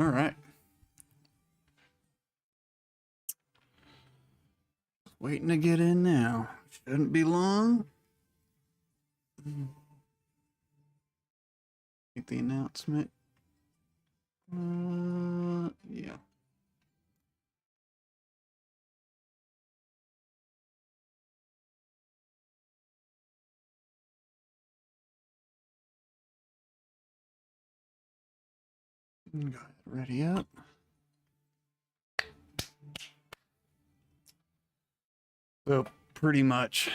All right. Waiting to get in now. Shouldn't be long. Make the announcement. Yeah. Got it ready up. So pretty much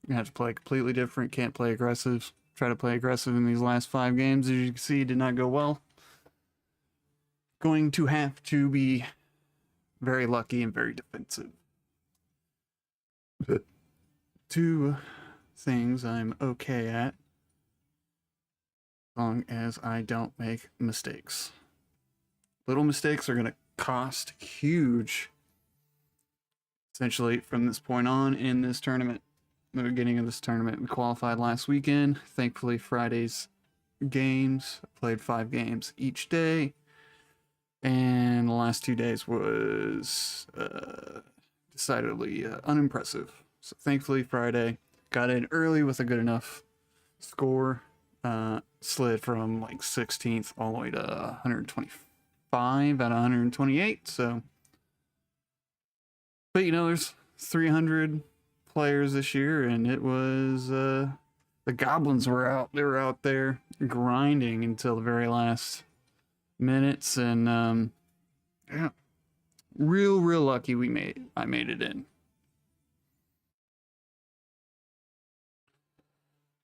you have to play completely different, can't play aggressive. Try to play aggressive in these last 5 games, as you can see, did not go well. Going to have to be very lucky and very defensive. 2 things I'm okay at, as long as I don't make mistakes. Little mistakes are going to cost huge, essentially, from this point on in this tournament. The beginning of this tournament, we qualified last weekend. Thankfully, Friday's games, I played 5 games each day, and the last 2 days was decidedly unimpressive. So thankfully, Friday got in early with a good enough score. Slid from like 16th all the way to 125 out of 128. So, but you know, there's 300 players this year, and it was the goblins were out. They were out there grinding until the very last minutes, and yeah, real lucky I made it in.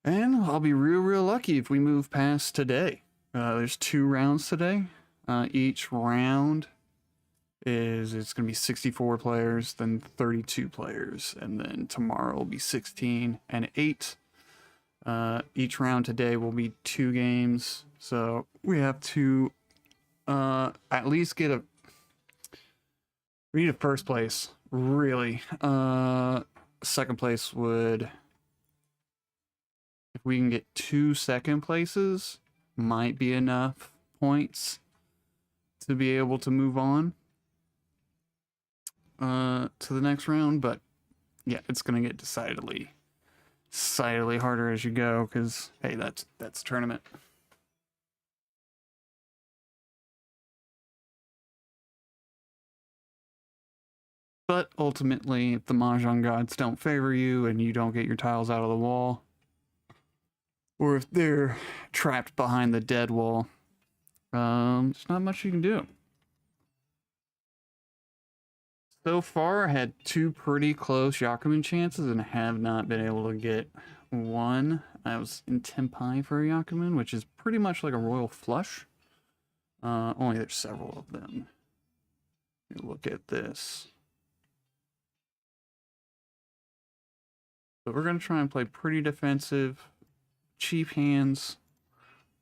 And I'll be real lucky if we move past today. There's 2 rounds today. Each round it's going to be 64 players, then 32 players, and then tomorrow will be 16 and 8. Each round today will be 2 games, so we have to at least get we need a first place, really. Second place would, if we can get 2 second places, might be enough points to be able to move on to the next round. But yeah, it's gonna get decidedly harder as you go, because hey, that's tournament. But ultimately, if the Mahjong gods don't favor you and you don't get your tiles out of the wall, or if they're trapped behind the dead wall, there's not much you can do. So far, I had 2 pretty close Yakuman chances and have not been able to get one. I was in Tempai for a Yakuman, which is pretty much like a royal flush. Only there's several of them. Look at this. So we're going to try and play pretty defensive. Cheap hands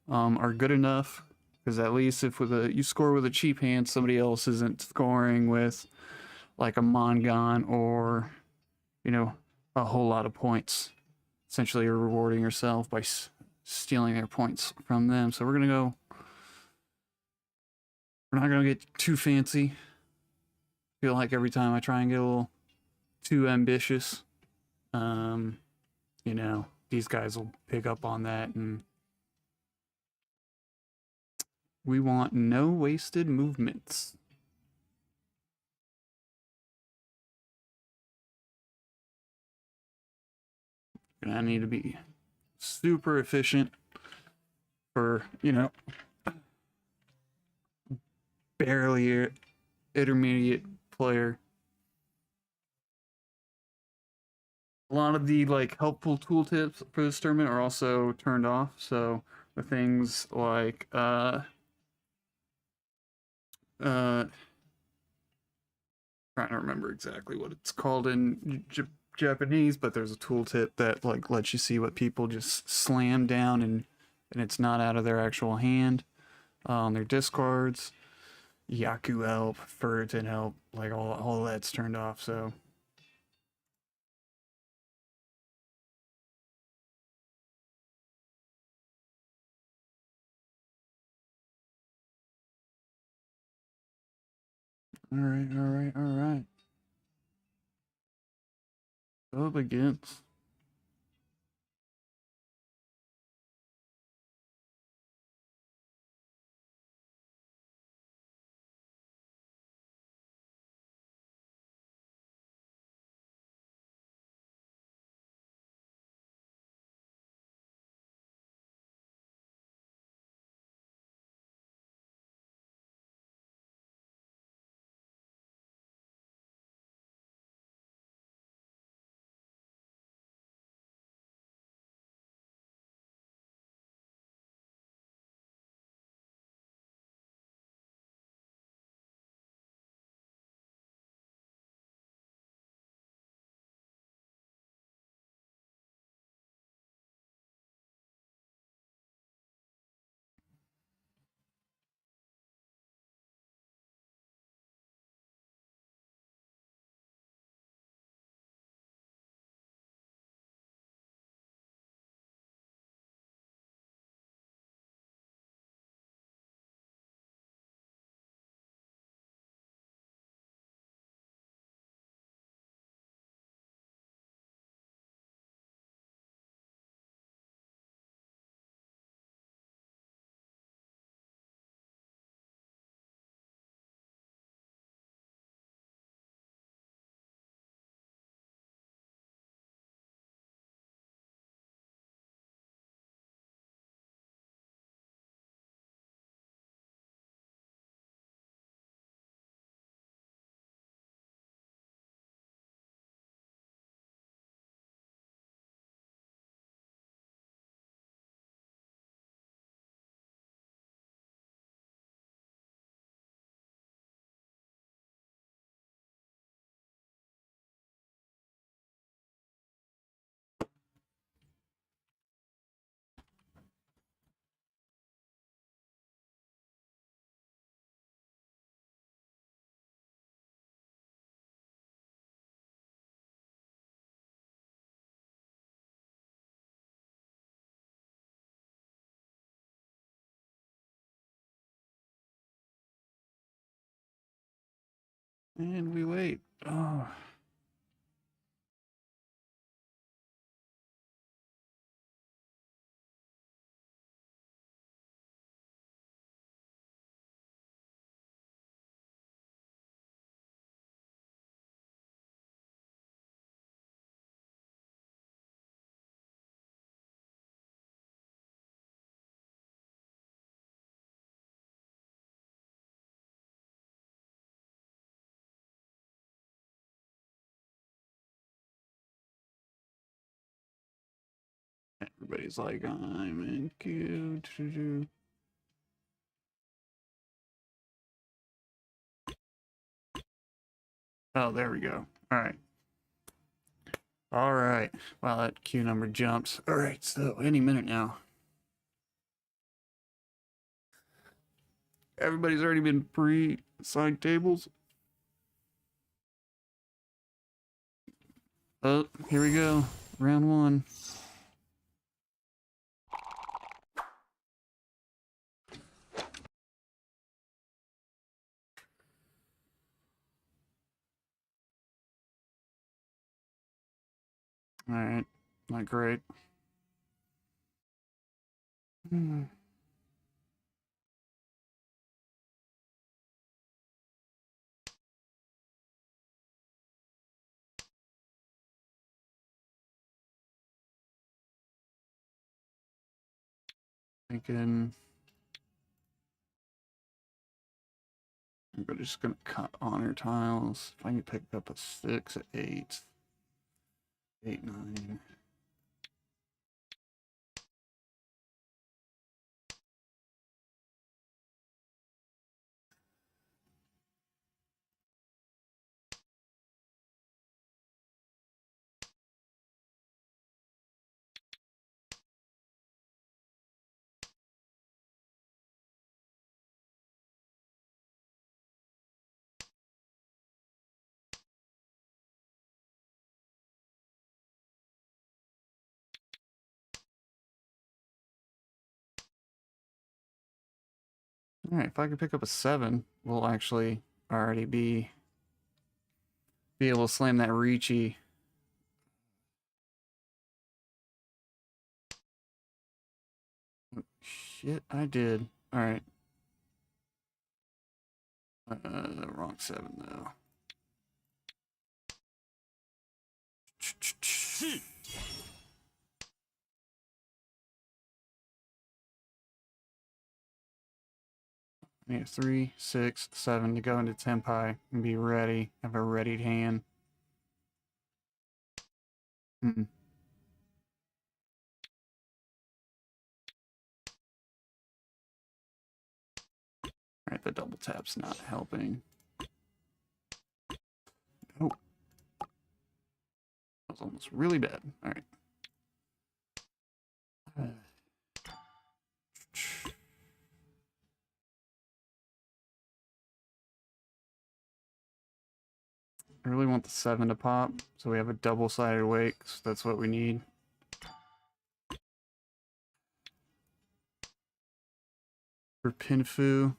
are good enough, because at least if you score with a cheap hand, somebody else isn't scoring with like a Mongon or, you know, a whole lot of points. Essentially, you're rewarding yourself by stealing their points from them. So we're not gonna get too fancy. I feel like every time I try and get a little too ambitious, you know, these guys will pick up on that, and we want no wasted movements. And I need to be super efficient for, you know, barely intermediate player. A lot of the like helpful tooltips for this tournament are also turned off. So the things like trying to remember exactly what it's called in Japanese, but there's a tooltip that like lets you see what people just slam down and it's not out of their actual hand on their discards. Yaku help, Furton help, like all that's turned off. So All right, all right, all right. So it begins. And we wait. Oh. Everybody's like, I'm in queue. Oh, there we go. All right. All right. Wow, that queue number jumps. All right, so any minute now. Everybody's already been pre-assigned tables. Oh, here we go. Round one. All right. Not great. Thinking I'm just gonna cut honor tiles. If I can pick up a 6, 8, 8, 9. All right, if I can pick up a 7, we'll actually. already be able to slam that Reachy. Shit, I did. Alright. Wrong 7 though. I need 3, 6, 7 to go into Tenpai and be ready. Have a readied hand. Alright, the double tap's not helping. Oh. That was almost really bad. Alright. I really want the 7 to pop, so we have a double-sided wake, so that's what we need. For Pinfu.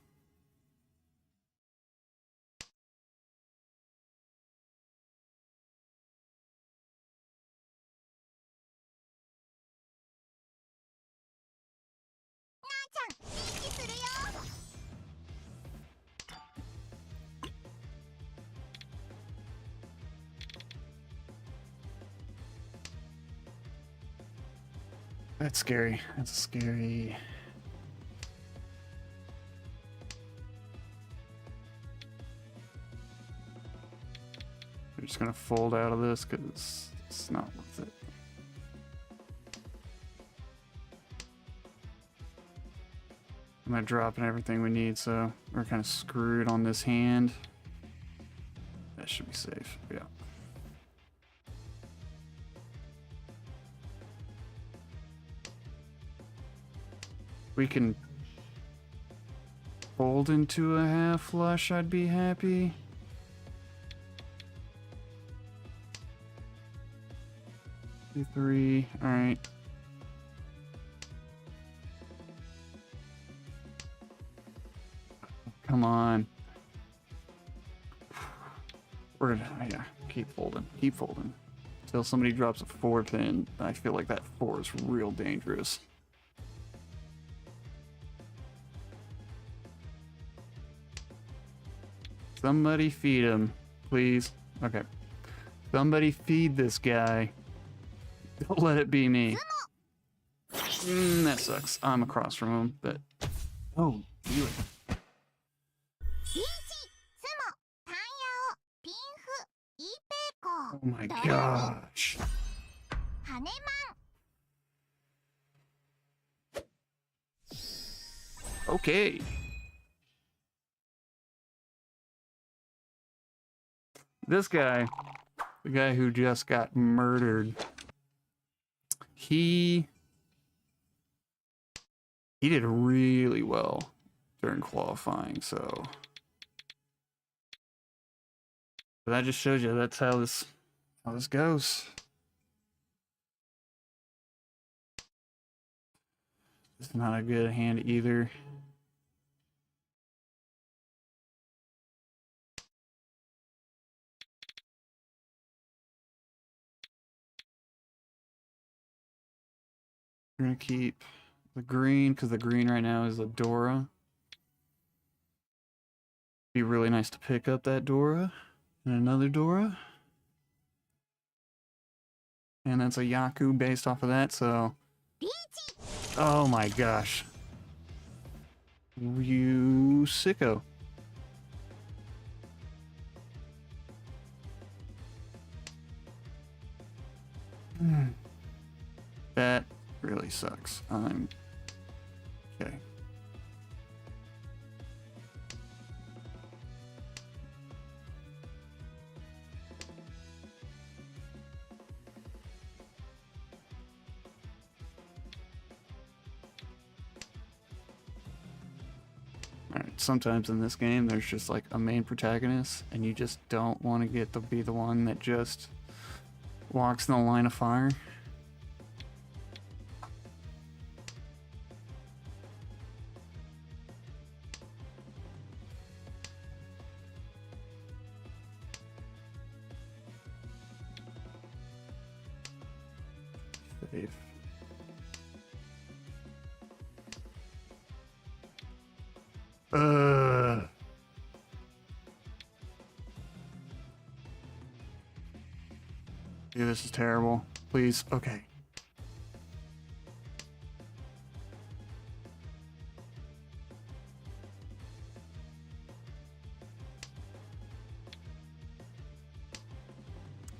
That's scary. That's scary. We're just gonna fold out of this because it's not worth it. I'm gonna drop in everything we need, so we're kind of screwed on this hand. That should be safe. Yeah. We can fold into a half flush, I'd be happy. Two, 3, alright. Come on. We're gonna, yeah, keep folding, keep folding. Until somebody drops a 4 pin, I feel like that 4 is real dangerous. Somebody feed him, please. Okay. Somebody feed this guy. Don't let it be me. That sucks. I'm across from him, but... Oh, do it. Oh my gosh. Okay. This guy, the guy who just got murdered, he did really well during qualifying, so that just shows you that's how this goes. It's not a good hand either. We're gonna keep the green because the green right now is a Dora. Be really nice to pick up that Dora and another Dora. And that's a Yaku based off of that, so... Oh my gosh. You sicko. That really sucks. I'm... Okay. Alright, sometimes in this game there's just like a main protagonist and you just don't want to get to be the one that just walks in the line of fire. Dude, this is terrible. Please. Okay.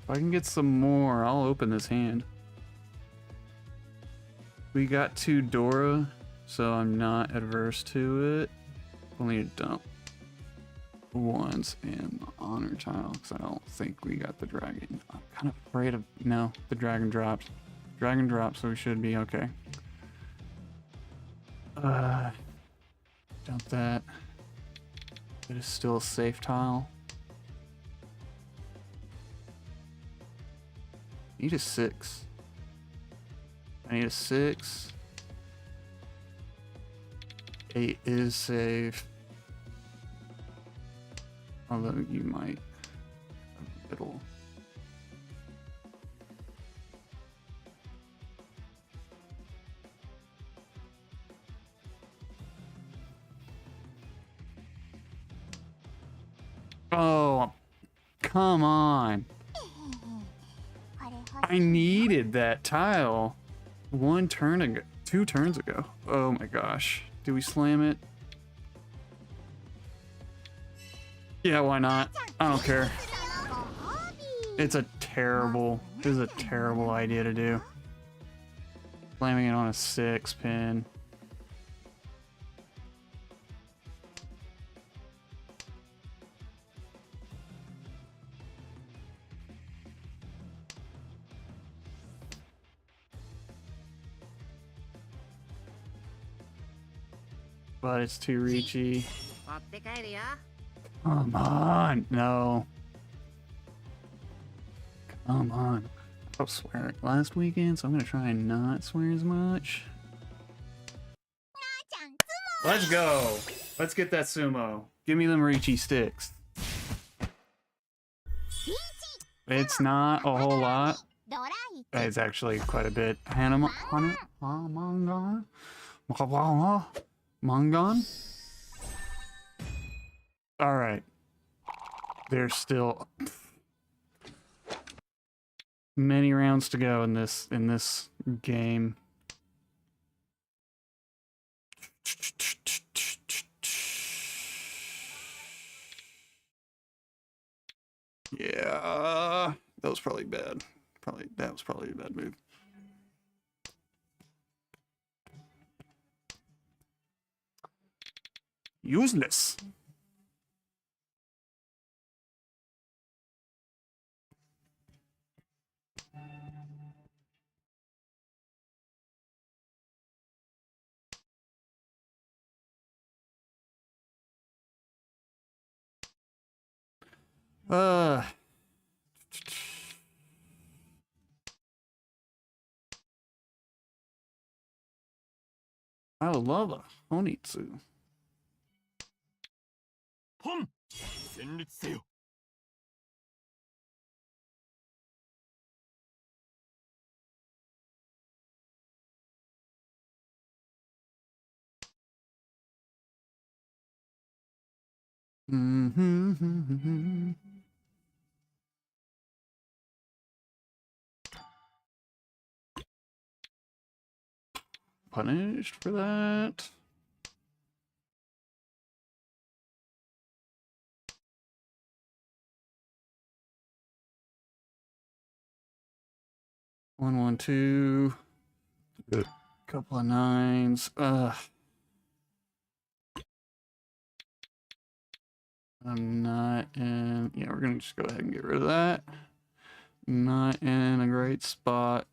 If I can get some more, I'll open this hand. We got 2 Dora, so I'm not adverse to it. Only a dump once in the honor tile, because I don't think we got the dragon. I'm kind of afraid of... No, the dragon dropped. Dragon dropped, so we should be okay. Dump that. It is still a safe tile. Need a 6. I need a 6. 8 is safe. Although you might have a little. Oh, come on. I needed that tile 1 turn ago, 2 turns ago. Oh my gosh. Do we slam it? Yeah, why not? I don't care. This is a terrible idea to do. Slamming it on a 6 pin. But it's too reachy. Come on, no. Come on. I was swearing last weekend, so I'm gonna try and not swear as much. Let's go. Let's get that sumo. Give me them reachy sticks. It's not a whole lot. It's actually quite a bit. Mangon? Alright. There's still many rounds to go in this game. Yeah, that was probably bad. That was probably a bad move. Useless. I would love a Honitsu. Punished for that. One, 1, 2. Good. Couple of 9s. I'm not in. Yeah, we're gonna just go ahead and get rid of that. Not in a great spot.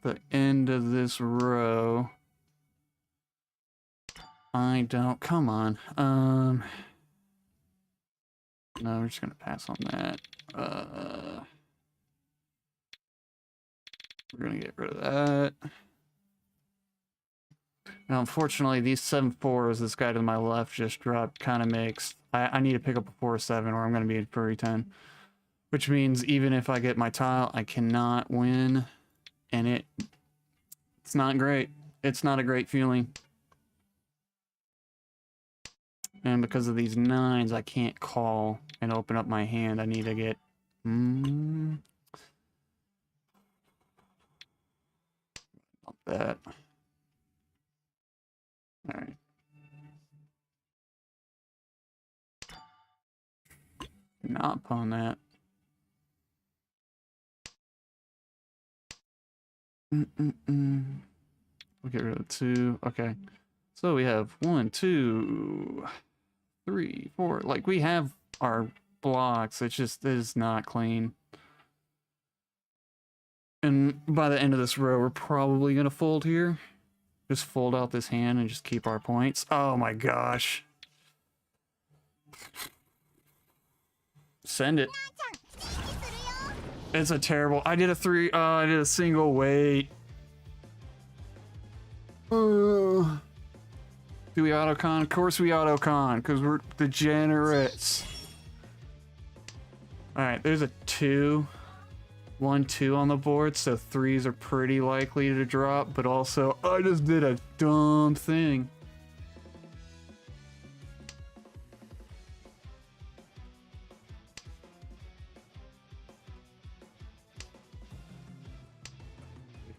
The end of this row. I don't. Come on. No, we're just gonna pass on that. We're gonna get rid of that. Now, unfortunately, these 7-4s this guy to my left just dropped kind of makes... I need to pick up a 4-7 or I'm going to be at furry 10. Which means even if I get my tile, I cannot win. And it's not great. It's not a great feeling. And because of these 9s, I can't call and open up my hand. I need to get... Not that. Alright. Not pawn that. We'll get rid of 2. Okay. So we have 1, 2, 3, 4. Like, we have our blocks. It's just, it is not clean. And by the end of this row, we're probably going to fold here. Just fold out this hand and just keep our points. Oh my gosh. Send it. It's a terrible... I did a 3... I did a single wait. Do we autocon? Of course we autocon, because we're degenerates. Alright, there's a 2. 1, 2 on the board, so 3s are pretty likely to drop, but also, I just did a dumb thing.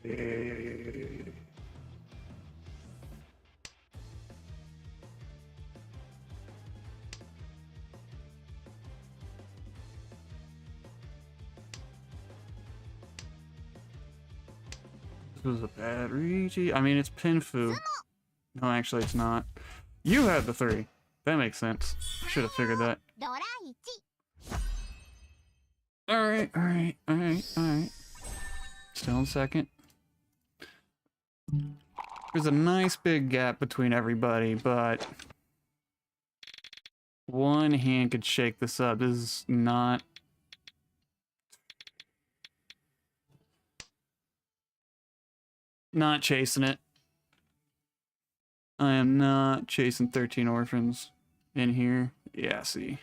This was a bad Rigi. I mean, it's Pinfu. No, actually, it's not. You had the 3. That makes sense. Should have figured that. Alright. Still in second. There's a nice big gap between everybody, but one hand could shake this up. This is not... Not chasing it. I am not chasing 13 orphans in here. Yeah, see.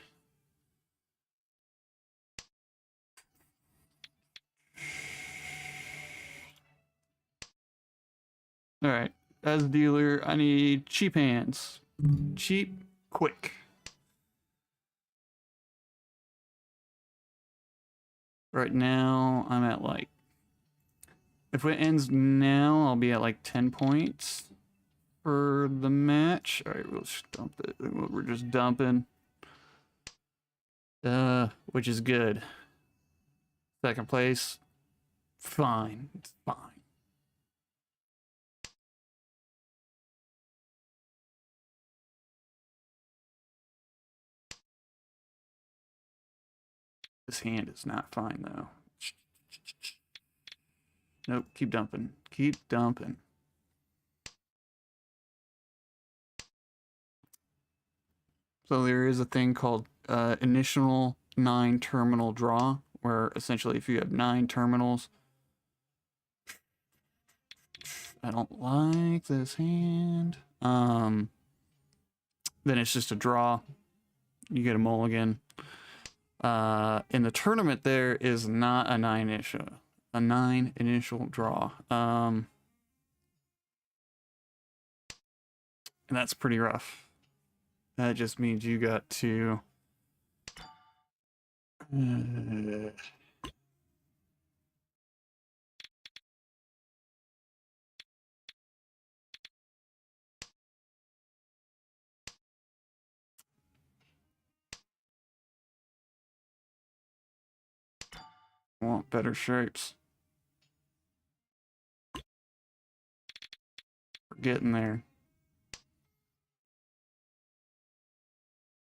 Alright, as a dealer, I need cheap hands. Cheap, quick. Right now, I'm at like... If it ends now, I'll be at like 10 points for the match. Alright, we'll just dump it. We're just dumping. Which is good. Second place. Fine. It's fine. This hand is not fine, though. Nope, keep dumping. Keep dumping. So there is a thing called initial 9 terminal draw, where essentially if you have 9 terminals... I don't like this hand. Then it's just a draw. You get a mulligan. In the tournament, there is not a 9 initial draw. And that's pretty rough. That just means you got to want better shapes. We're getting there.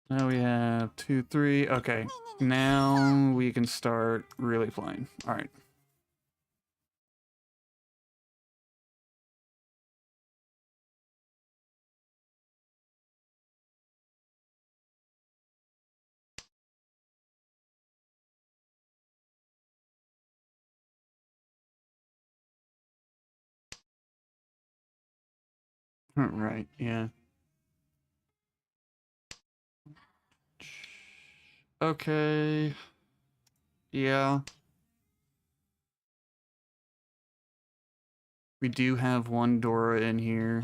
Now we have 2, 3. Okay, now we can start really playing. All right. All right, yeah. Okay. Yeah. We do have one Dora in here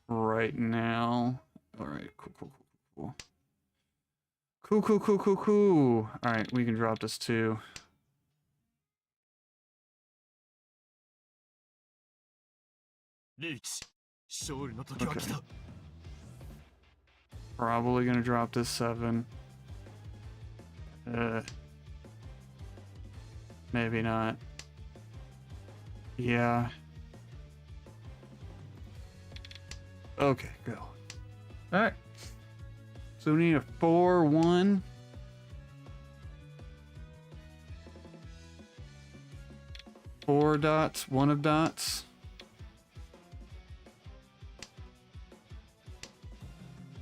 right now. Alright, cool. Cool. Alright, we can drop this too. Okay. Probably gonna drop this 7. Maybe not. Yeah. Okay, go. Alright. So we need a 4-1. Four dots, 1 of dots.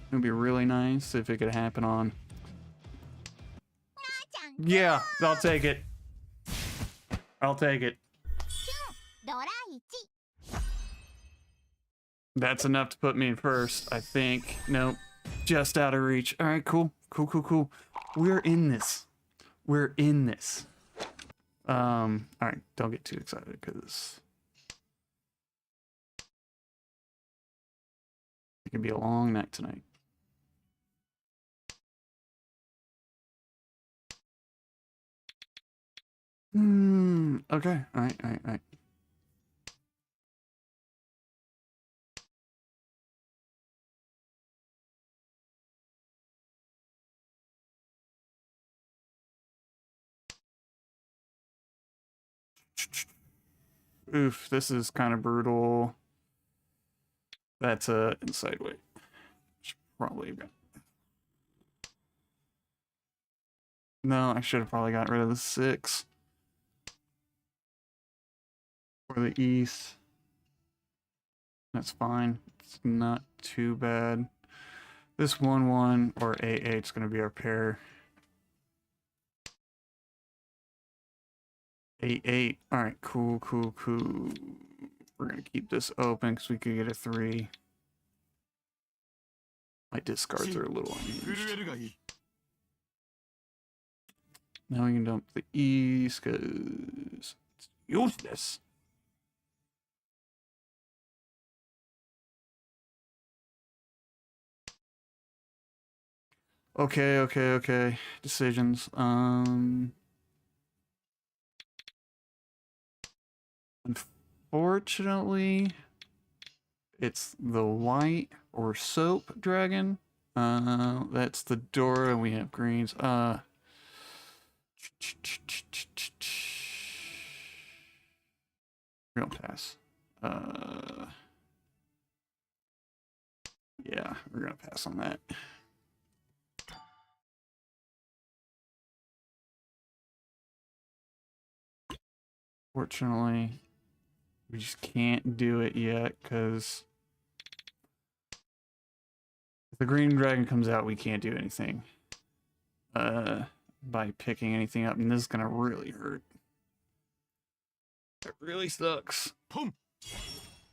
It would be really nice if it could happen on. Yeah, I'll take it. I'll take it. That's enough to put me in first, I think. Nope. Just out of reach. Alright, cool. We're in this. Alright, don't get too excited because it could be a long night tonight. Okay. Alright. Oof, this is kind of brutal. That's a inside weight. Should probably got. No, I should have probably got rid of the 6. For the east. That's fine. It's not too bad. This 1-1 or 8-8 is going to be our pair. 8-8. Alright, cool. We're going to keep this open because we could get a 3. My discards are a little unused. Now we can dump the east because it's useless. Okay. Decisions. Unfortunately, it's the white or soap dragon. That's the Dora, and we have greens. We're gonna pass. Yeah, we're gonna pass on that. Fortunately, we just can't do it yet because if the green dragon comes out, we can't do anything by picking anything up, and this is gonna really hurt. That really sucks. Boom.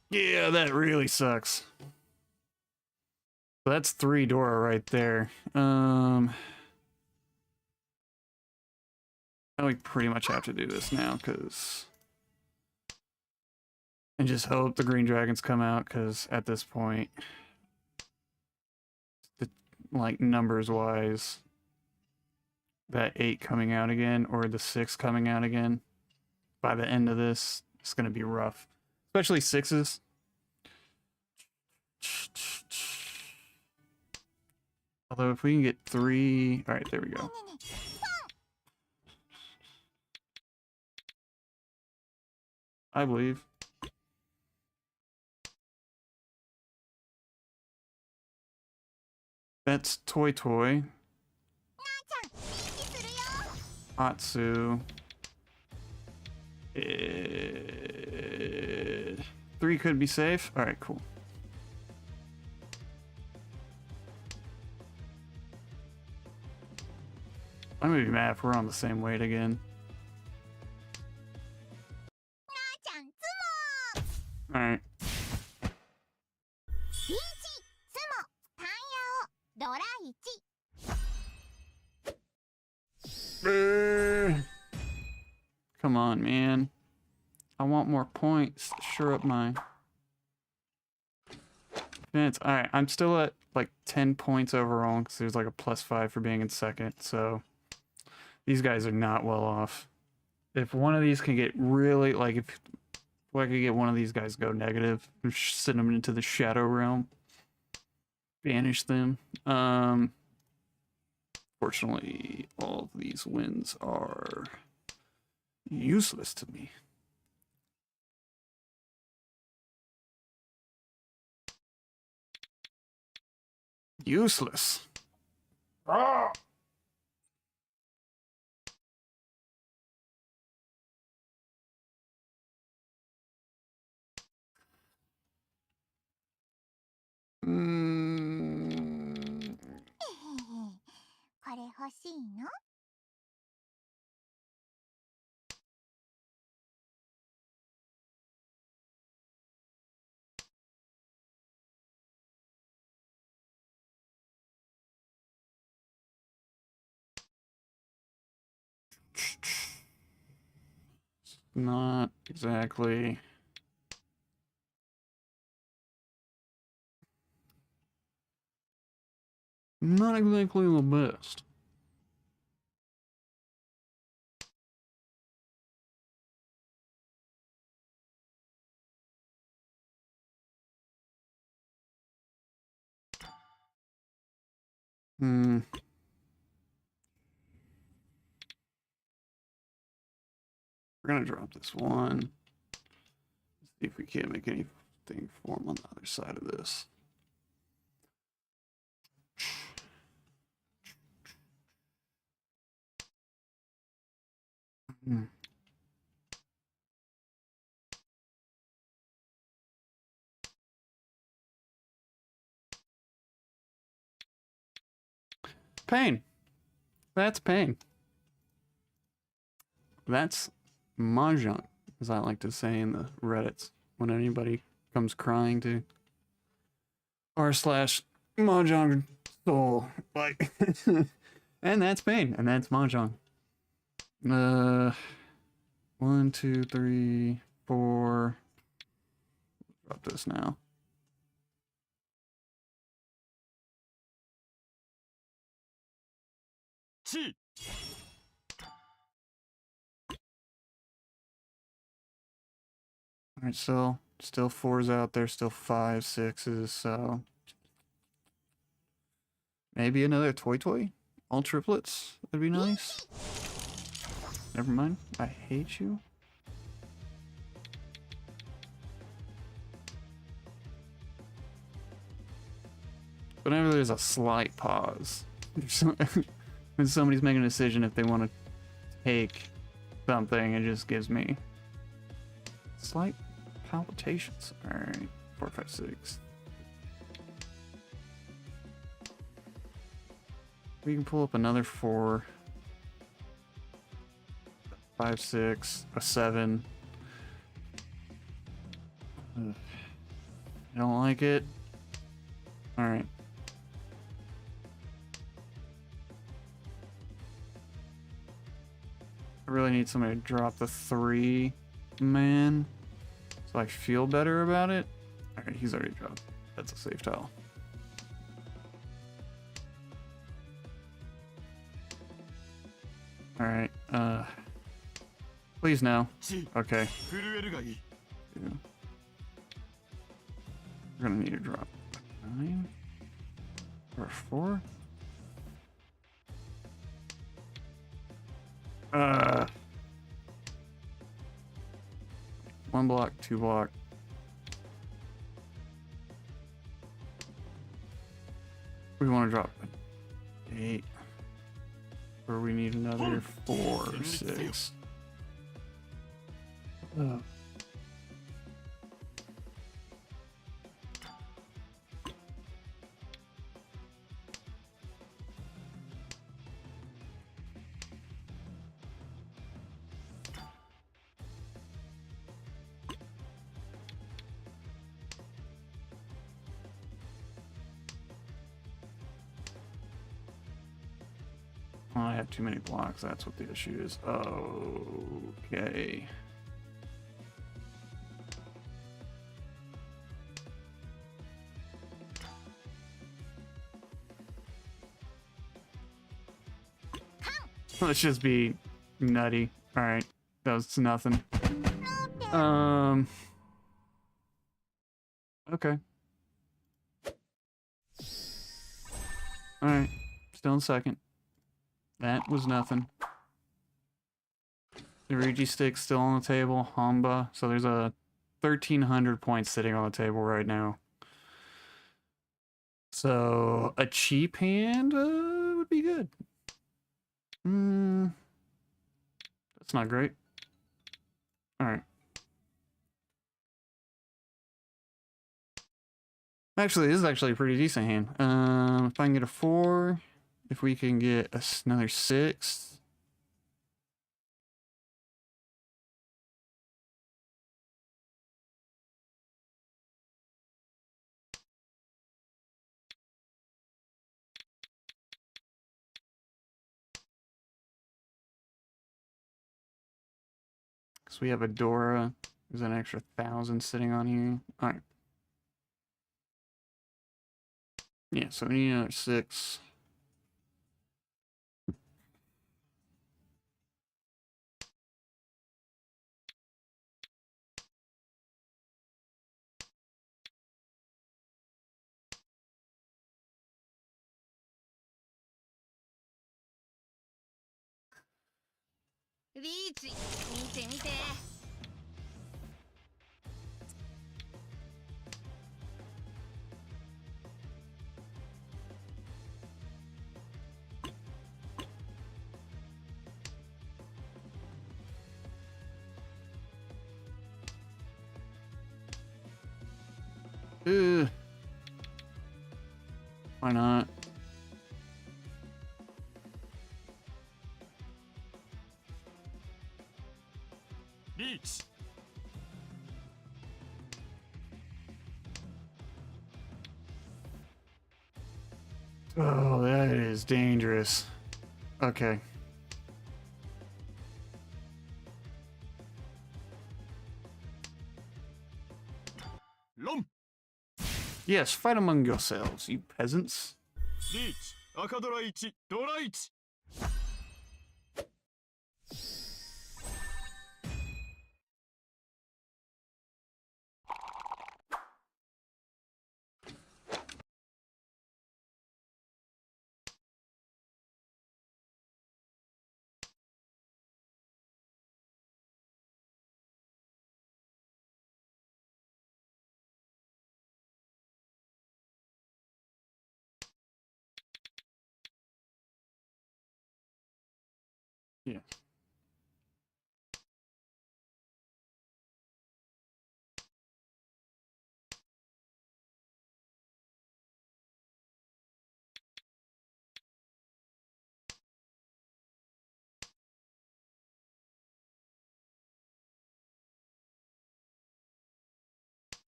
Yeah, that really sucks. So that's 3 Dora right there. Now we pretty much have to do this now because. And just hope the green dragons come out, because at this point, like numbers wise, that 8 coming out again or the 6 coming out again by the end of this, it's going to be rough, especially 6s. Although if we can get 3, all right, there we go. I believe. That's Toy. Atsu. 3 could be safe. All right, cool. I'm gonna be mad if we're on the same weight again. All right. Come on, man. I want more points to shore up my chance. All right, I'm still at like 10 points overall because there's like a +5 for being in second. So these guys are not well off. If one of these can get really like if I could get one of these guys go negative, send them into the shadow realm, banish them. Fortunately, all of these wins are useless to me. Useless. Ah! Mm. これ欲しいの? Not exactly. Not exactly the best. Hmm. We're gonna drop this one. See if we can't make anything form on the other side of this. Hmm. Pain. That's pain. That's mahjong, as I like to say in the Reddits when anybody comes crying to r/mahjong soul. Like, and that's pain, and that's mahjong. 1, 2, 3, 4. Drop this now. Alright, still 4s out there, still 5, 6s, so maybe another toy. All triplets. That'd be nice. Never mind. I hate you. Whenever there's a slight pause, when somebody's making a decision if they want to take something, it just gives me slight palpitations. Alright, 4, 5, 6. We can pull up another 4, 5, 6, a 7. Ugh. I don't like it. Alright. I really need somebody to drop the 3 man so I feel better about it. Alright, he's already dropped. That's a safe tile. Alright, please no. Okay. Yeah. We're gonna need to drop 9 or 4. One block, 2 block. We want to drop 8. Or we need another 4, 6. I have too many blocks, that's what the issue is. Okay. Let's just be nutty. All right, that was nothing. Okay. All right, still in second. That was nothing. The Rigi stick's still on the table. Hamba. So there's a 1,300 points sitting on the table right now. So a cheap hand would be good. That's not great. All right. Actually, this is actually a pretty decent hand. If I can get a 4, if we can get another 6. So we have a Dora. There's an extra 1,000 sitting on here. All right. Yeah, so we need another 6. Why not? Beats. Oh, that is dangerous. Okay. Lum. Yes, fight among yourselves, you peasants. リーチ。赤ドラ1、ドラ1。Yeah.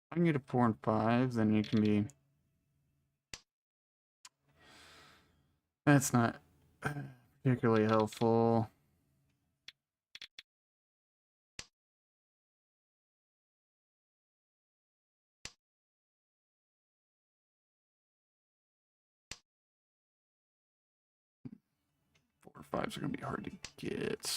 I can get a 4 and 5, then you can be... That's not particularly helpful. Four or 5s are going to be hard to get.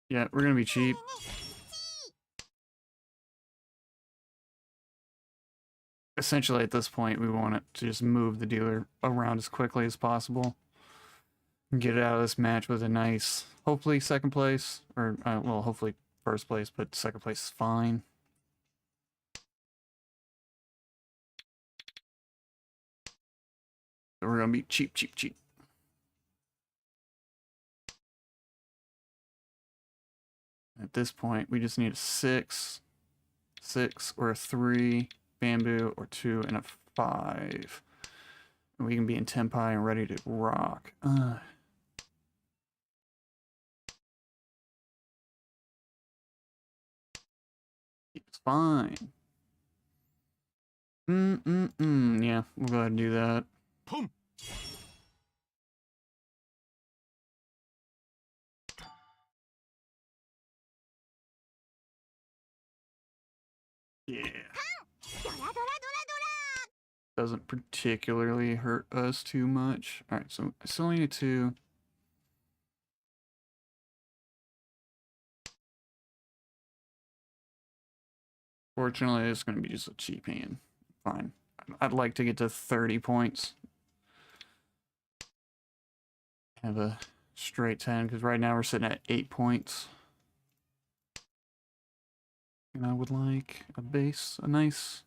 Yeah, we're going to be cheap. Essentially, at this point, we want it to just move the dealer around as quickly as possible. And get it out of this match with a nice, hopefully second place, or, well, hopefully first place, but second place is fine. So we're going to be cheap, cheap, cheap. At this point, we just need a 6, 6, or a 3, bamboo, or 2, and a 5. And we can be in Tenpai and ready to rock. It's fine. Yeah, we'll go ahead and do that. Pum. Yeah. ドラドラドラドラ Doesn't particularly hurt us too much. Alright, so I still need to... Fortunately, it's going to be just a cheap hand. Fine. I'd like to get to 30 points. Have a straight 10, because right now we're sitting at 8 points. And I would like a base, a nice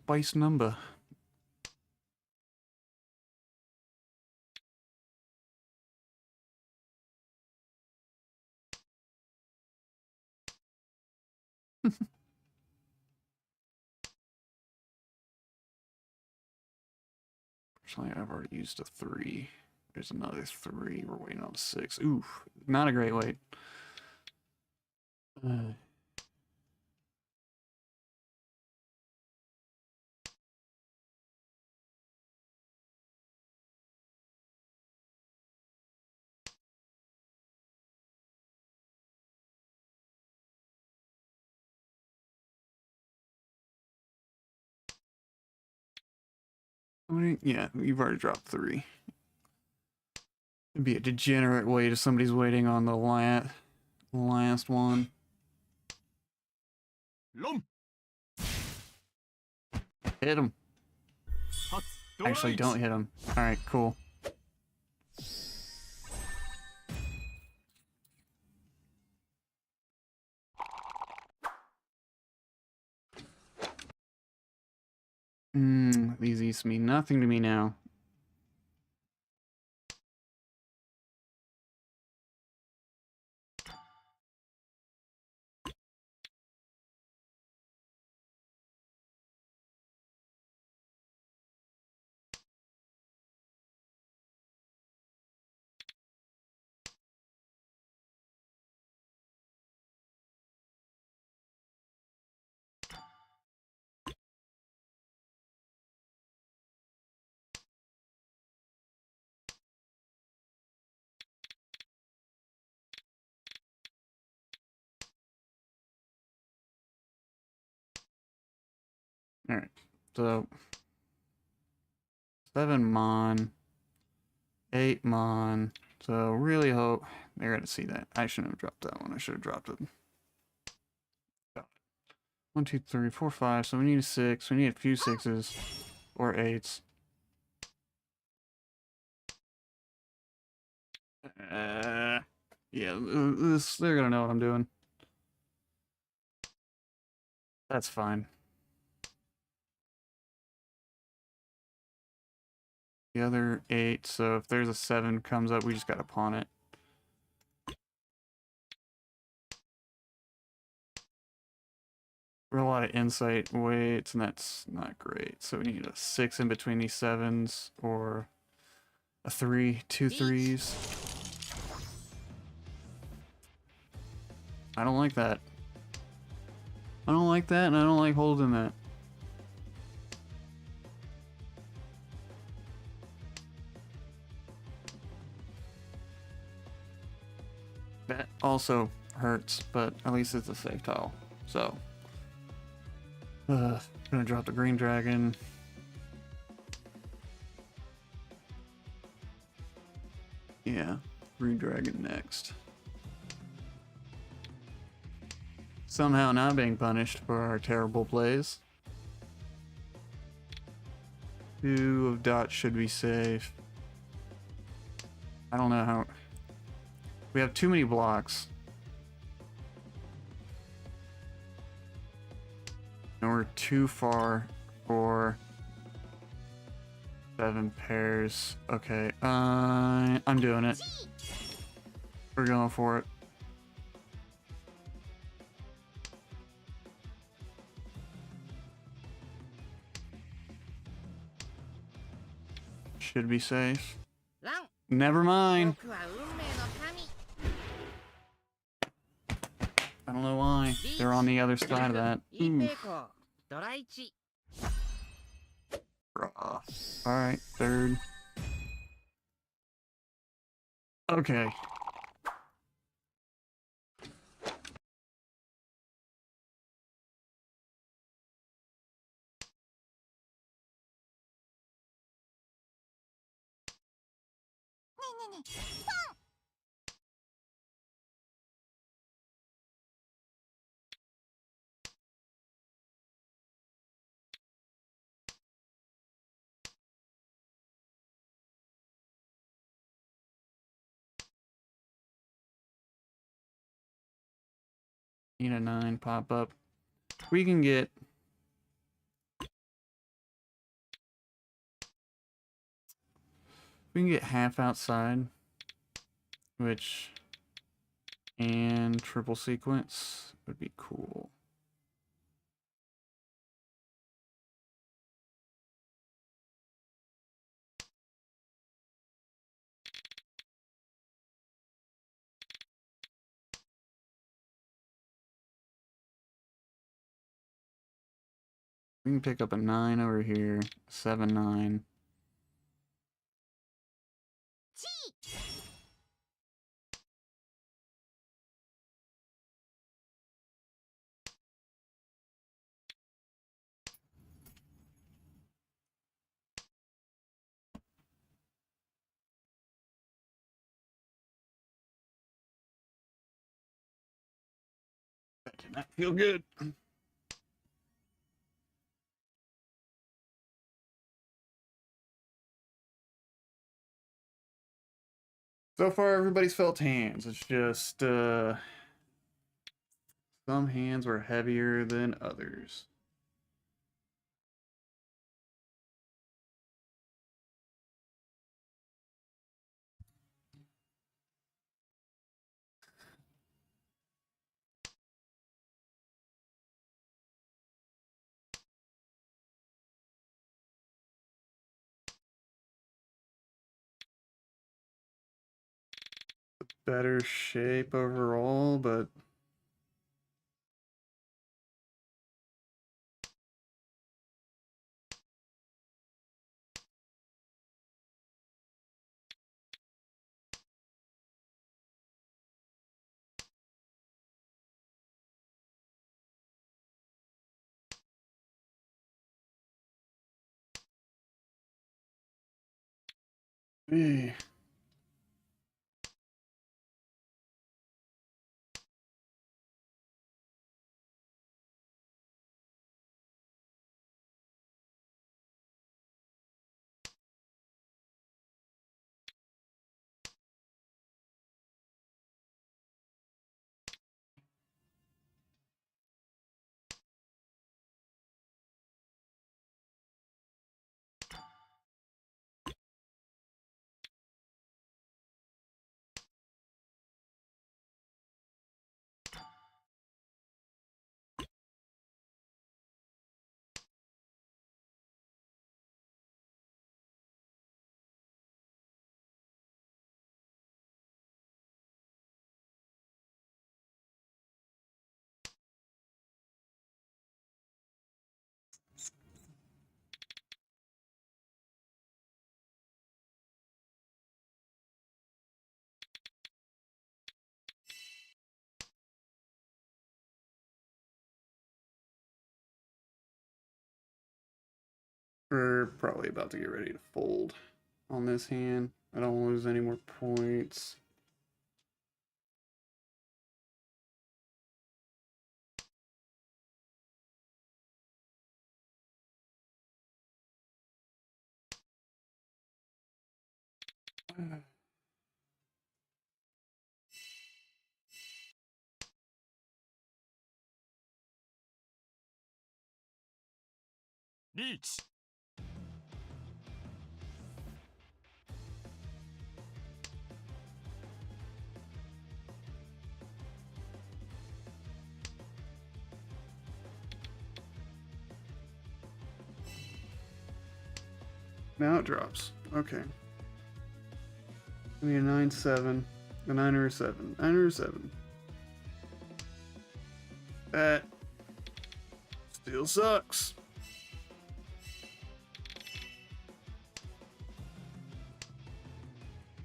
base number. Fortunately, I've already used a 3. There's another 3. We're waiting on a 6. Ooh, not a great wait. Yeah, you've already dropped 3. It'd be a degenerate wait if somebody's waiting on the last one. ロン Hit him. 発ドラ Actually, 1 don't hit him. Alright, cool. These used to mean nothing to me now. Alright, so 7 mon, 8 mon. So really hope they're gonna see that. I shouldn't have dropped that one. I should have dropped it. 1, 2, 3, 4, 5. So we need a 6. We need a few 6s or 8s. Yeah, they're gonna know what I'm doing. That's fine. The other 8, so if there's a 7 comes up, we just gotta pawn it. We're a lot of insight weights, and that's not great. So we need a 6 in between these 7s, or a 3, 2 3s. I don't like that. I don't like that, and I don't like holding that. That also hurts, but at least it's a safe tile. So, gonna drop the green dragon. Yeah, green dragon next. Somehow not being punished for our terrible plays. 2 of dots should be safe. I don't know how... We have too many blocks. And we're too far for 7 pairs. Okay, I'm doing it. We're going for it. Should be safe. Never mind. I don't know why. They're on the other side of that. Alright, 3rd. Okay. えねえねえ。 Need a 9 pop up. We can get half outside, which and triple sequence would be cool. We can pick up a 9 over here, 7, 9. That did not feel good. So far, everybody's felt hands. It's just some hands were heavier than others. Better shape overall, but eh. We're probably about to get ready to fold on this hand. I don't lose any more points. Reach. Now it drops. Okay. I need a 9, 7. A 9 or a 7. 9 or a 7. That still sucks.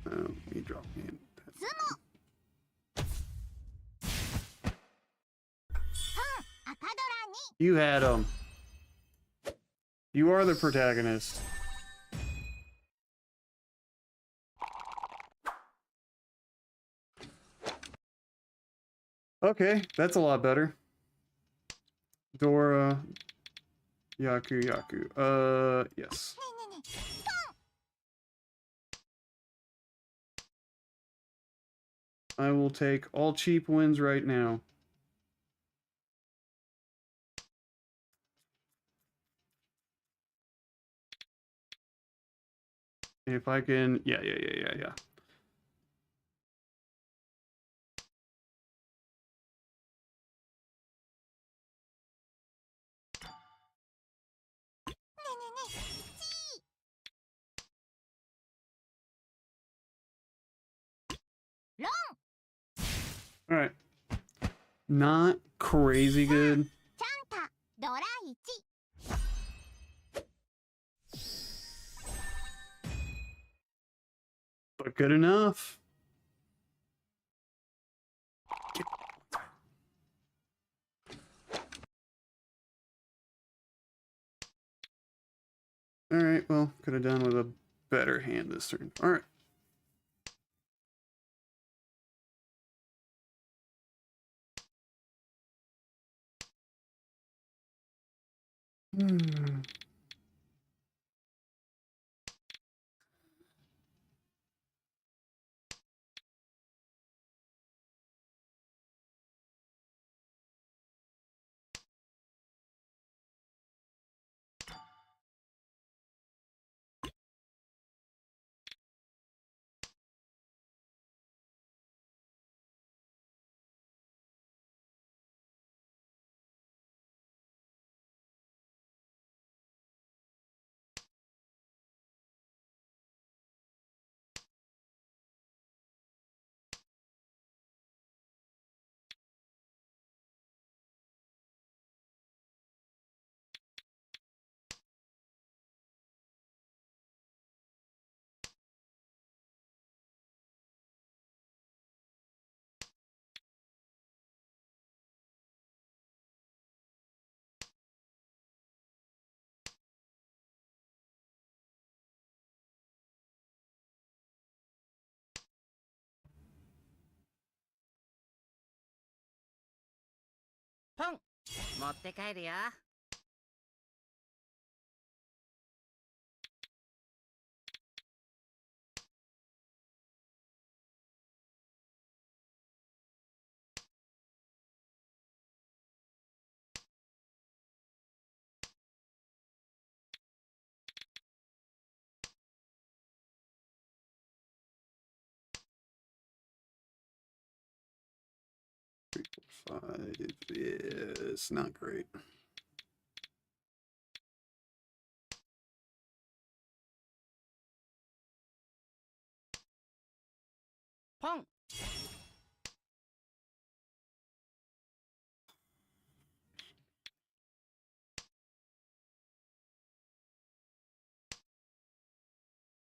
Oh, he dropped me in. You had him. You are the protagonist. Okay, that's a lot better. Dora, Yaku, yes. ねえねえねえ I will take all cheap wins right now. If I can, yeah. ロン All right. Not crazy good. ちゃんたドラ1 But good enough. Alright, well, could have done with a better hand this turn. Alright.ポン持って帰るよ。5 is not great. ポン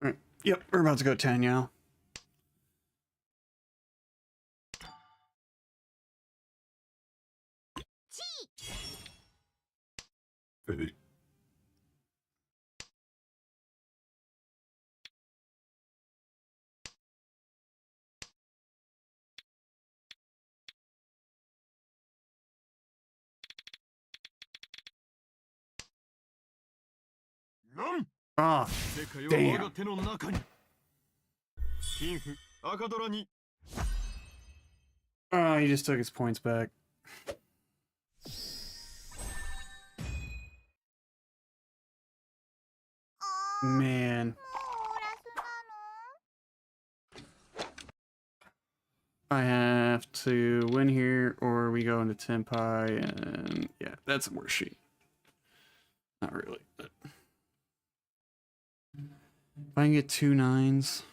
Alright. Yep, we're about to go 10 now. Hey. Ah, 世界は damn. 我が手の中に。貧富赤ドラに Oh, he just took his points back. Man. もうラスなの I have to win here or we go into Tenpai and yeah, that's a worse sheet. Not really, but if I can get 2 9s.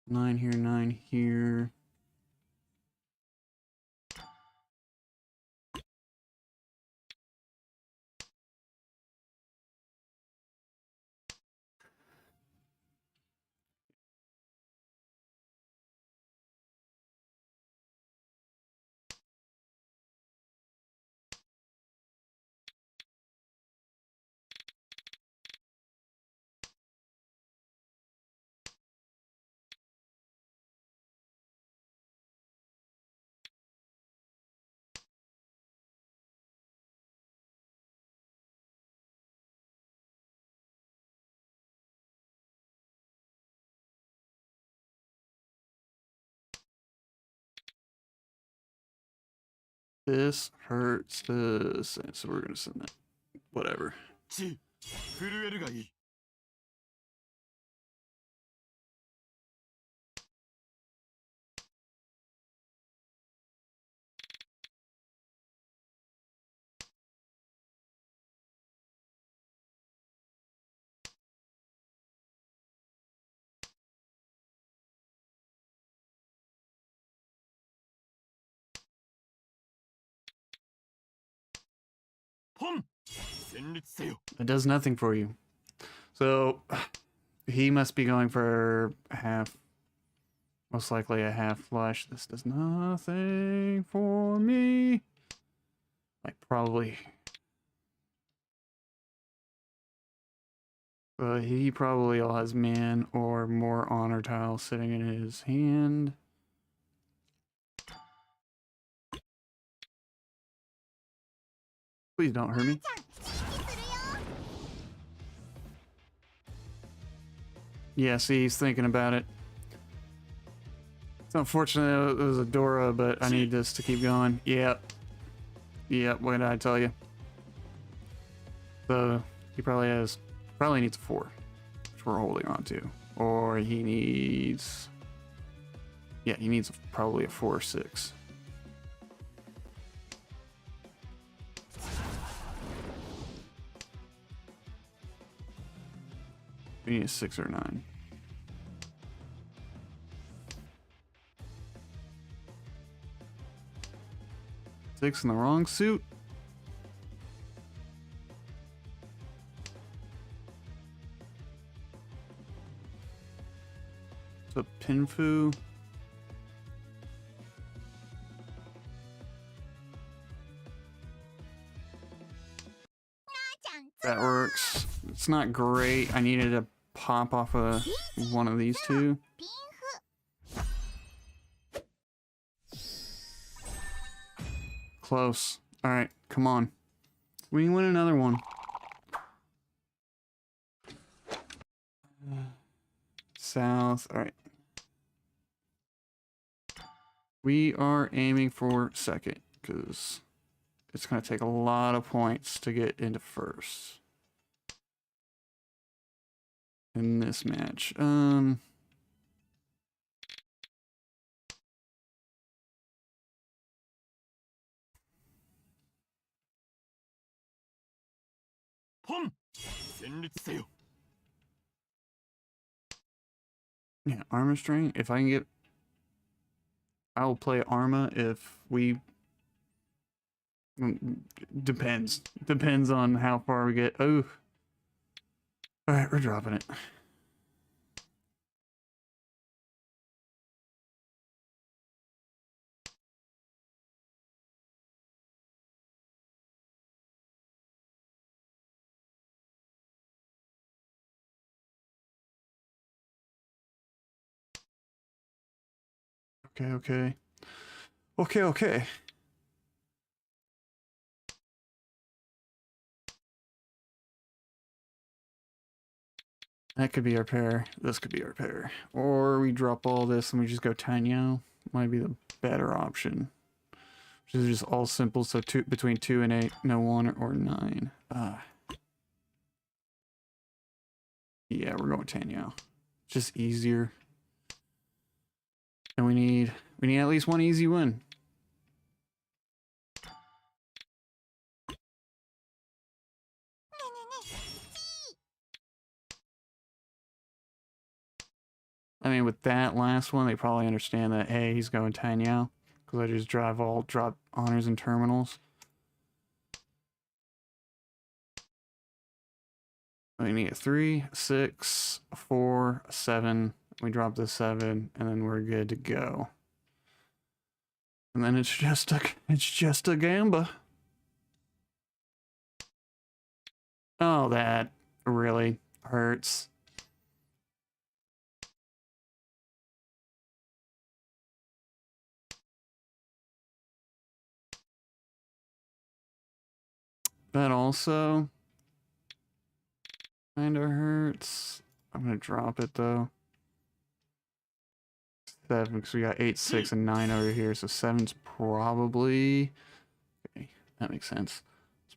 9 here, 9 here. this hurts this, and so we're gonna send that. Whatever. 地震えるがいい。 ポン戦慄せよ。 It does nothing for you. So he must be going for half, most likely a half flush. This does nothing for me. Like probably. He probably all has man or more honor tiles sitting in his hand. Please don't hurt me. Yeah, see, he's thinking about it. It's unfortunate it was a Dora, but I need this to keep going. Yep. Yep, what did I tell you? So, he probably needs a 4, which we're holding on to. Or he needs... Yeah, he needs probably a 4 or 6. We need a 6 or 9. Six in the wrong suit. So Pinfu. That works. It's not great. I needed to pop off of one of these two. Close. Alright, come on. We can win another one. South. Alright. We are aiming for second, because it's going to take a lot of points to get into first. In this match. Yeah, armor string. If I can get... I will play Arma if we... Depends. Depends on how far we get. Oh. Alright, we're dropping it. Okay. That could be our pair. This could be our pair. Or we drop all this and we just go Tanyo. Might be the better option. Which is just all simple, so between 2 and 8. No 1 or 9. Yeah, we're going Tanyo. Just easier. And we need at least one easy win. I mean, with that last one, they probably understand that, hey, he's going Tanyao. Because I just drop honors and terminals. We need a 3, 6, a 4, a 7. We drop the 7, and then we're good to go. And then it's just a Gamba. Oh, that really hurts. That also kind of hurts. I'm gonna drop it though. 7, because we got 8, 6, and 9 over here, so 7's probably That makes sense. It's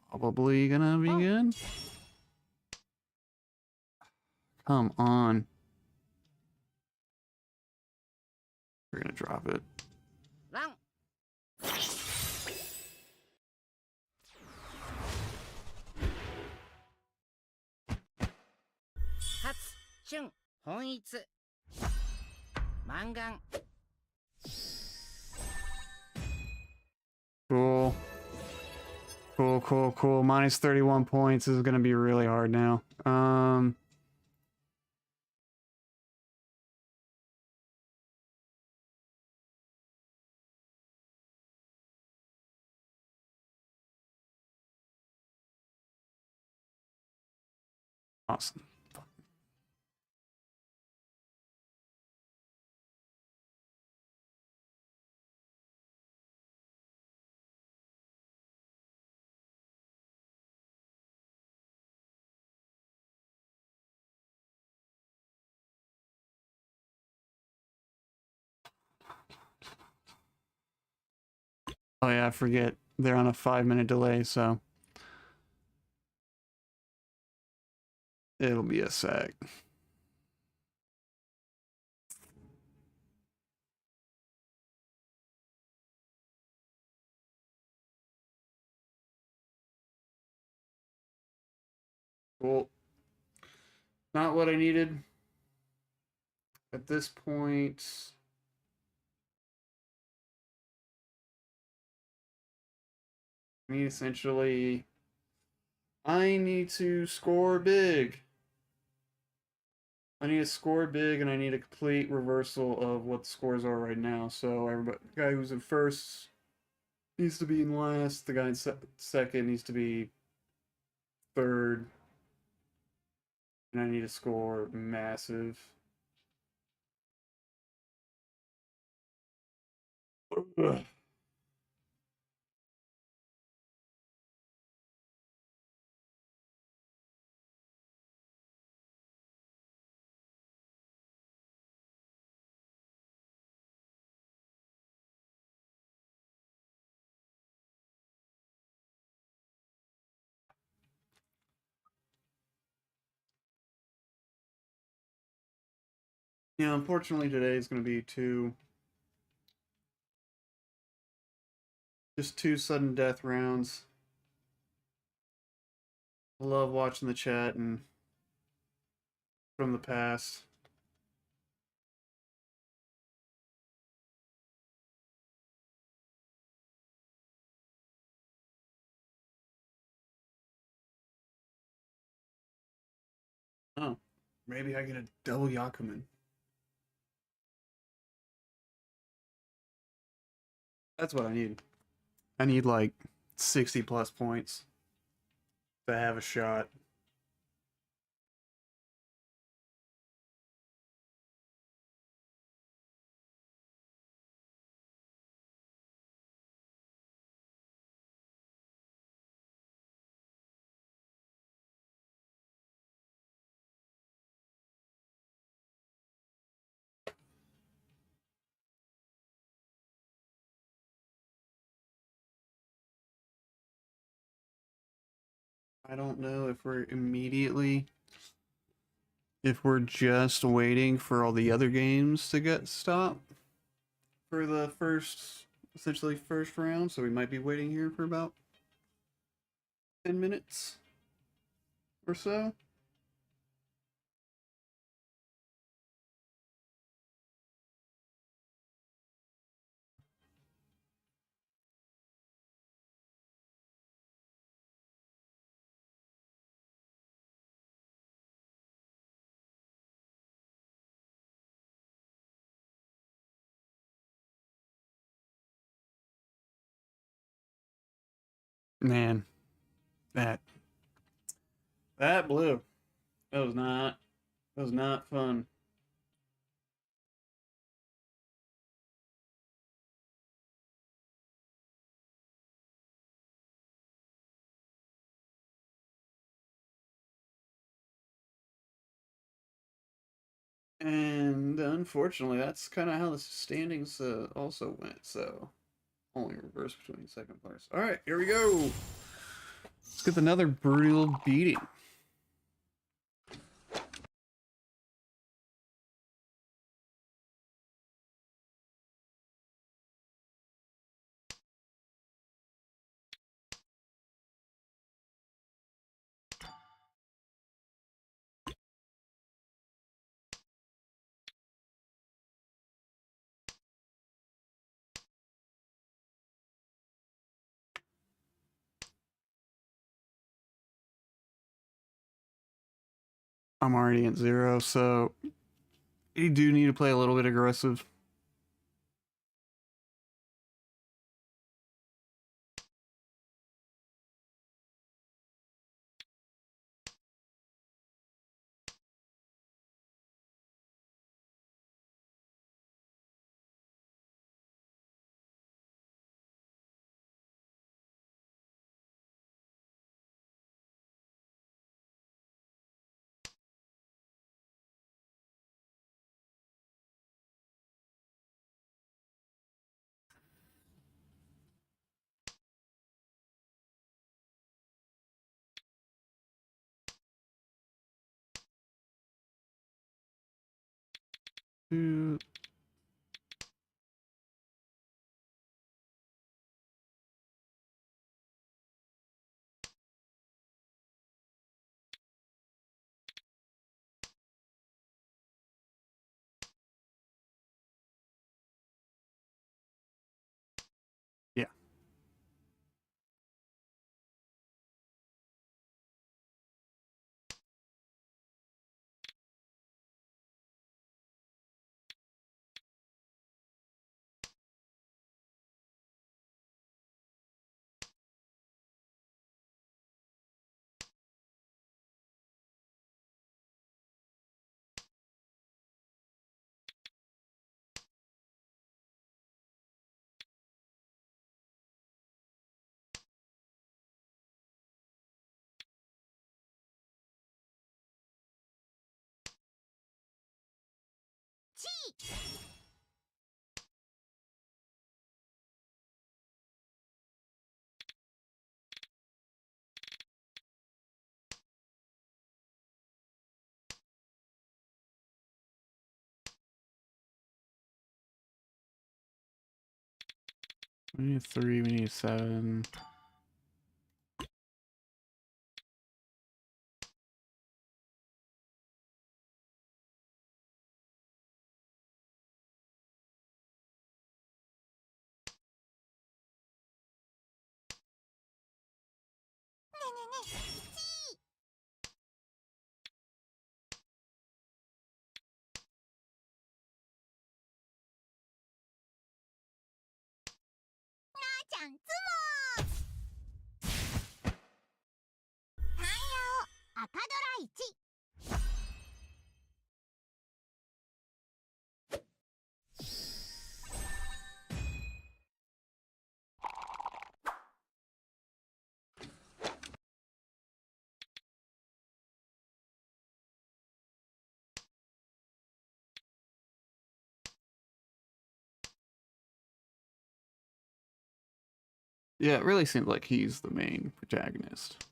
probably gonna be good. Come on. We're gonna drop it. ラン発春本一満願 Cool. Cool, cool, cool. Minus 31 points. This is gonna be really hard now. Awesome. Oh yeah, I forget. They're on a 5-minute delay, so it'll be a sec. Cool. Not what I needed. At this point, I mean, essentially, I need to score big. I need to score big, and I need a complete reversal of what the scores are right now. So everybody, the guy who's in first needs to be in last. The guy in second needs to be third. And I need to score massive. Ugh. Yeah, unfortunately today is going to be just two sudden death rounds. I love watching the chat and from the past. Oh, maybe I get a double Yakuman. That's what I need. I need like 60 plus points to have a shot. I don't know if we're just waiting for all the other games to get stopped for the essentially first round. So we might be waiting here for about 10 minutes or so. Man, that blew. That was not fun. And unfortunately, that's kind of how the standings also went. So Only reverse between second players. All right, here we go. Let's get another brutal beating. I'm already at 0, so you do need to play a little bit aggressive. Two. Yeah. We need 3, we need 7. Yeah, it really seems like he's the main protagonist.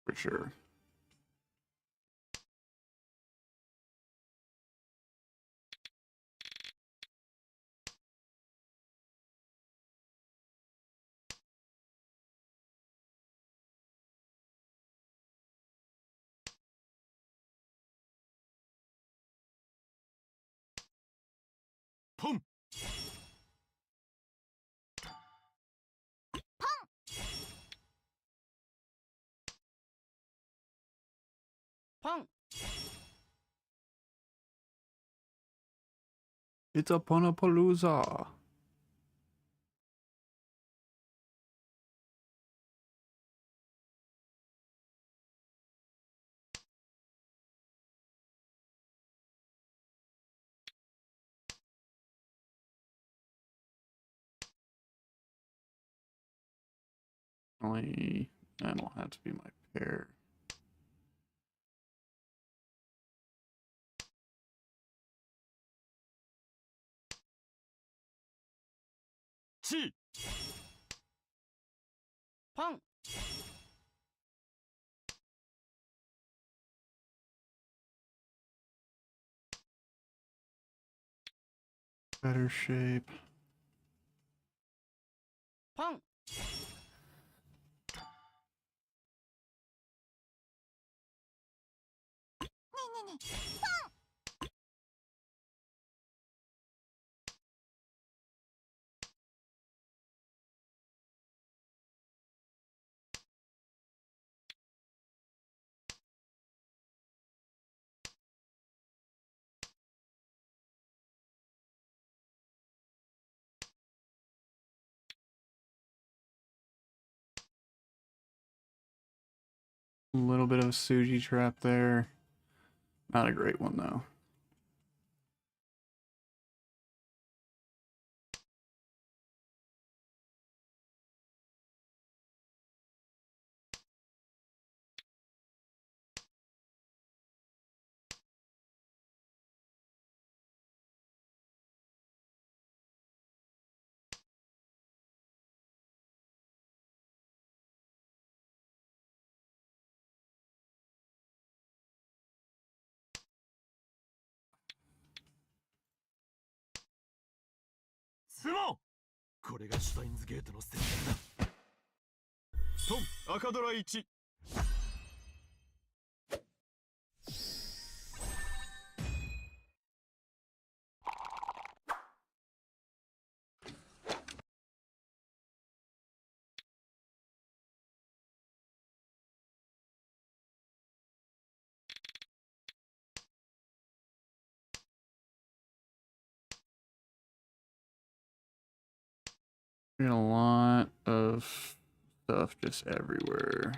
For sure. Pum! Pong. It's a Punapalooza. Only that'll have to be my pair. 1。ポン。Better shape. ポン。ねえねえねえ、A little bit of a Suji trap there. Not a great one though.スモン、これがシュタインズゲートの戦略だ。トン、赤ドラ1。Getting a lot of stuff just everywhere.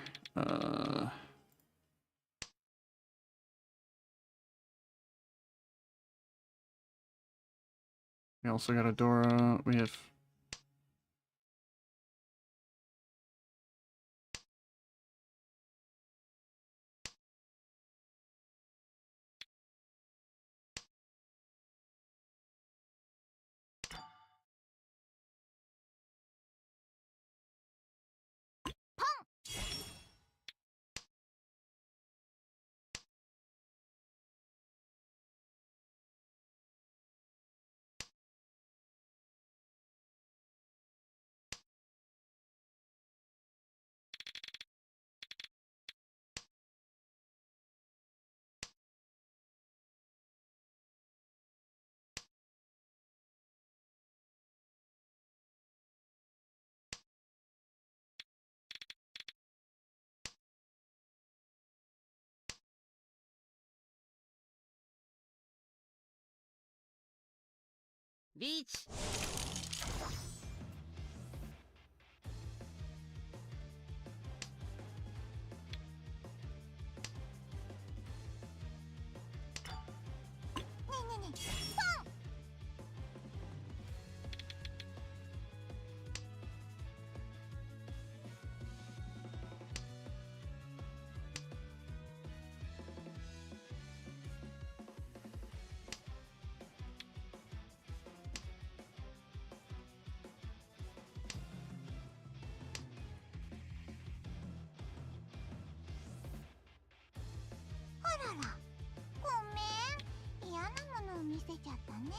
We also got a Dora. We haveリーチ。ねえねえねえ、あらら、ごめん、嫌なものを見せちゃったね。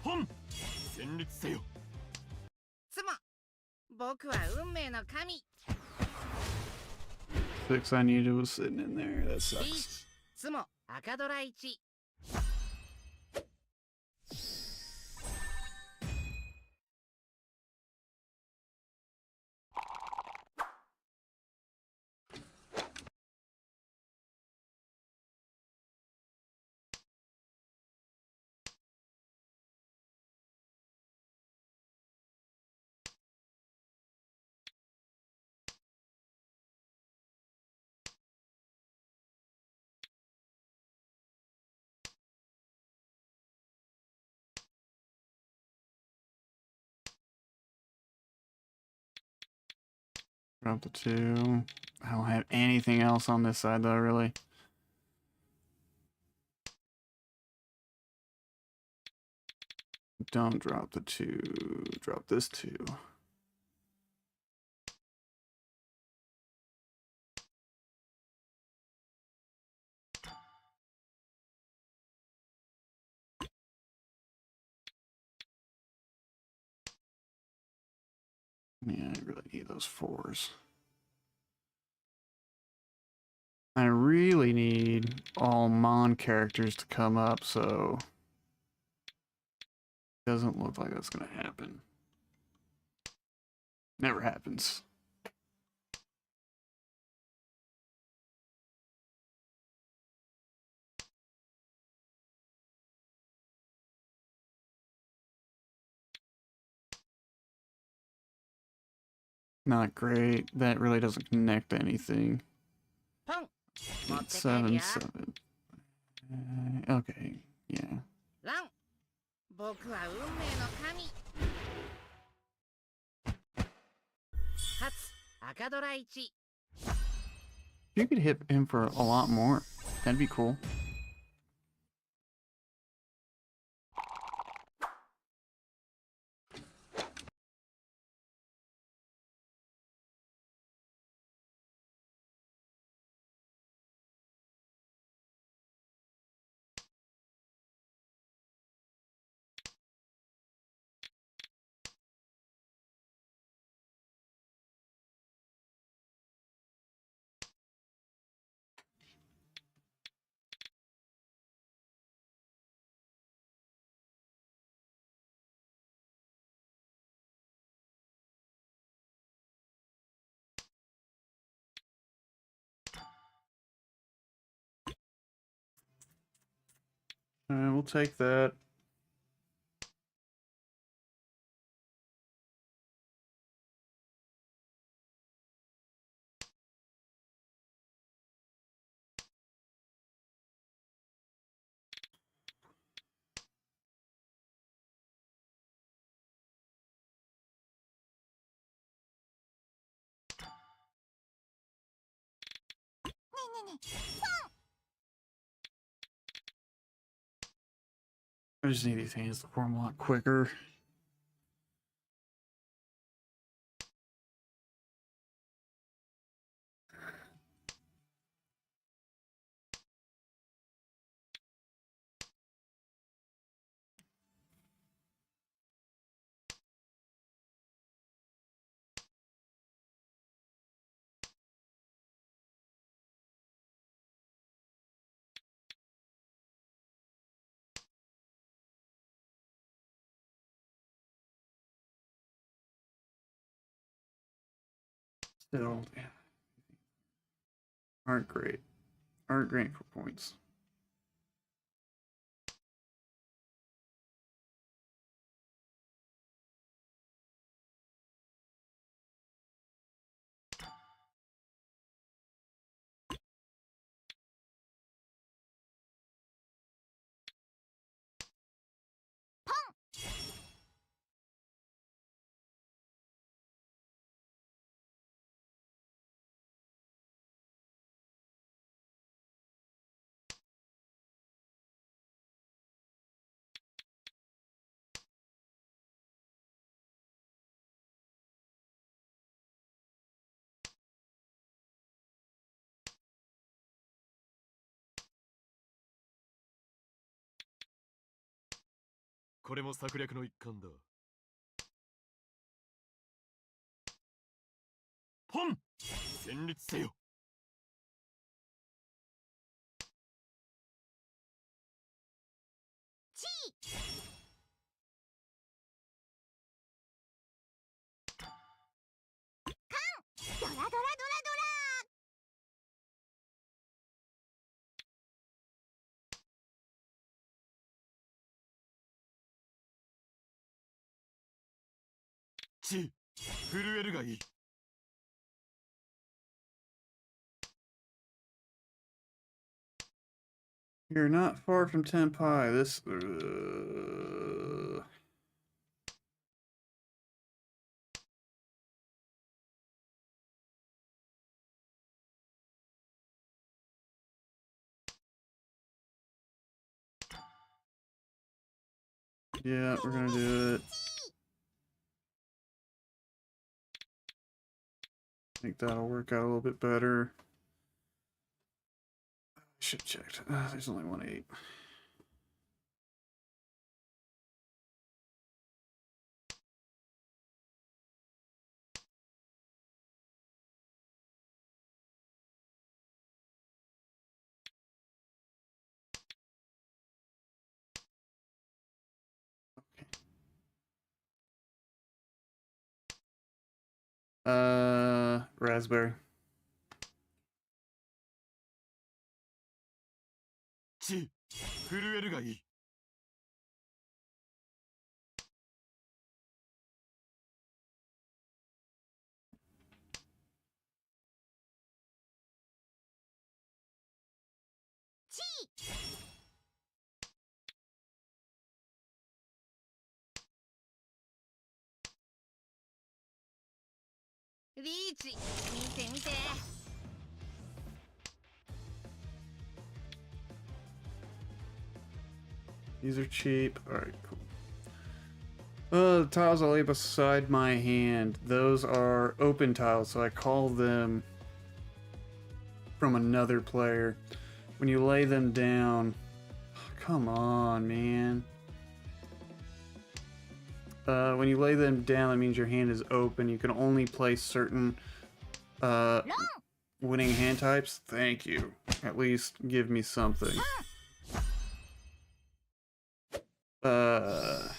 本、戦慄せよ。妻。僕は運命の神。 6 I needed was sitting in there. That リー sucks. チ。妻。赤ドラ1。Drop the 2. I don't have anything else on this side though, really. Don't drop the 2. Drop this 2. Yeah, I really need those 4s. I really need all Mon characters to come up, so doesn't look like that's gonna happen. Never happens. Not great. That really doesn't connect to anything. ポン持って帰る 7, よ 7. Okay, yeah. ラン僕は運命の神勝つ赤ドラ1 You could hit him for a lot more. That'd be cool. We'll take that. I just need these hands to form a lot quicker. Still, yeah. Aren't great. Aren't great for points.「これも策略の一環だ」「ポン戦慄せよ」ドラドラドラドラチ震えるがいい You're not far from Tenpai. This. Yeah, we're gonna do it. I think that'll work out a little bit better. I should have checked. There's only 1-8. Raspberry. チ震えるがいい。リーチ見て見て。 These are cheap. Alright, cool. The tiles I lay beside my hand, those are open tiles, so I call them from another player. When you lay them down, come on, man. When you lay them down, that means your hand is open. You can only play certain winning hand types. Thank you. At least give me something. Not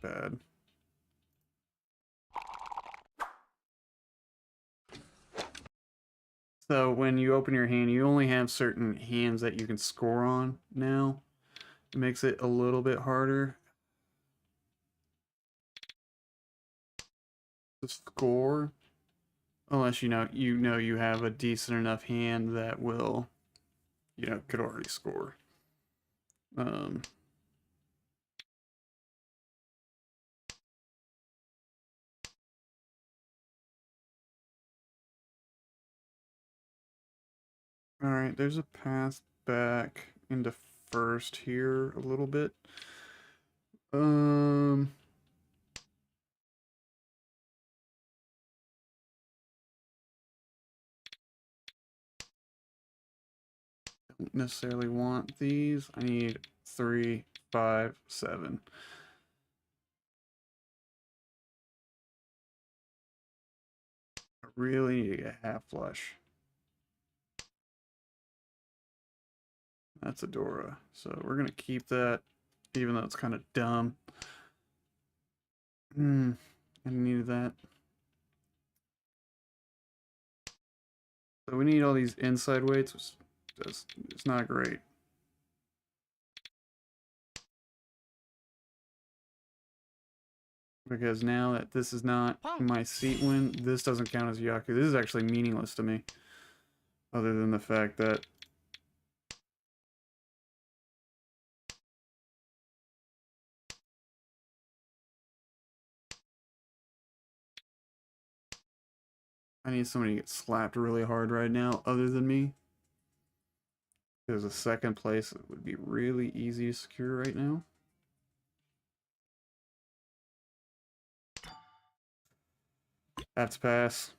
bad. So when you open your hand, you only have certain hands that you can score on now. It makes it a little bit harder to score, unless you know you have a decent enough hand that will, could already score. Alright, there's a path back into first here a little bit. Don't necessarily want these. I need 3, 5, 7. I really need to get half flush. That's a Dora. So we're going to keep that, even though it's kind of dumb. I needed that. So we need all these inside weights, which it's not great. Because now that this is not my seat win, this doesn't count as Yaku. This is actually meaningless to me. Other than the fact that I need somebody to get slapped really hard right now, other than me. Because a second place would be really easy to secure right now. Have to pass.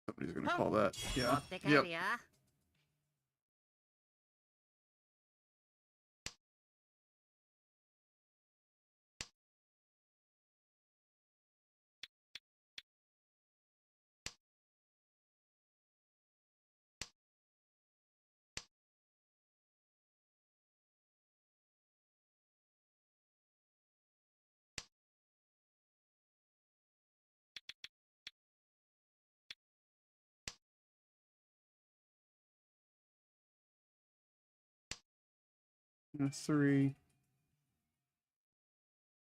Somebody's gonna call that. 持 Yeah. って帰るよ。 And a 3.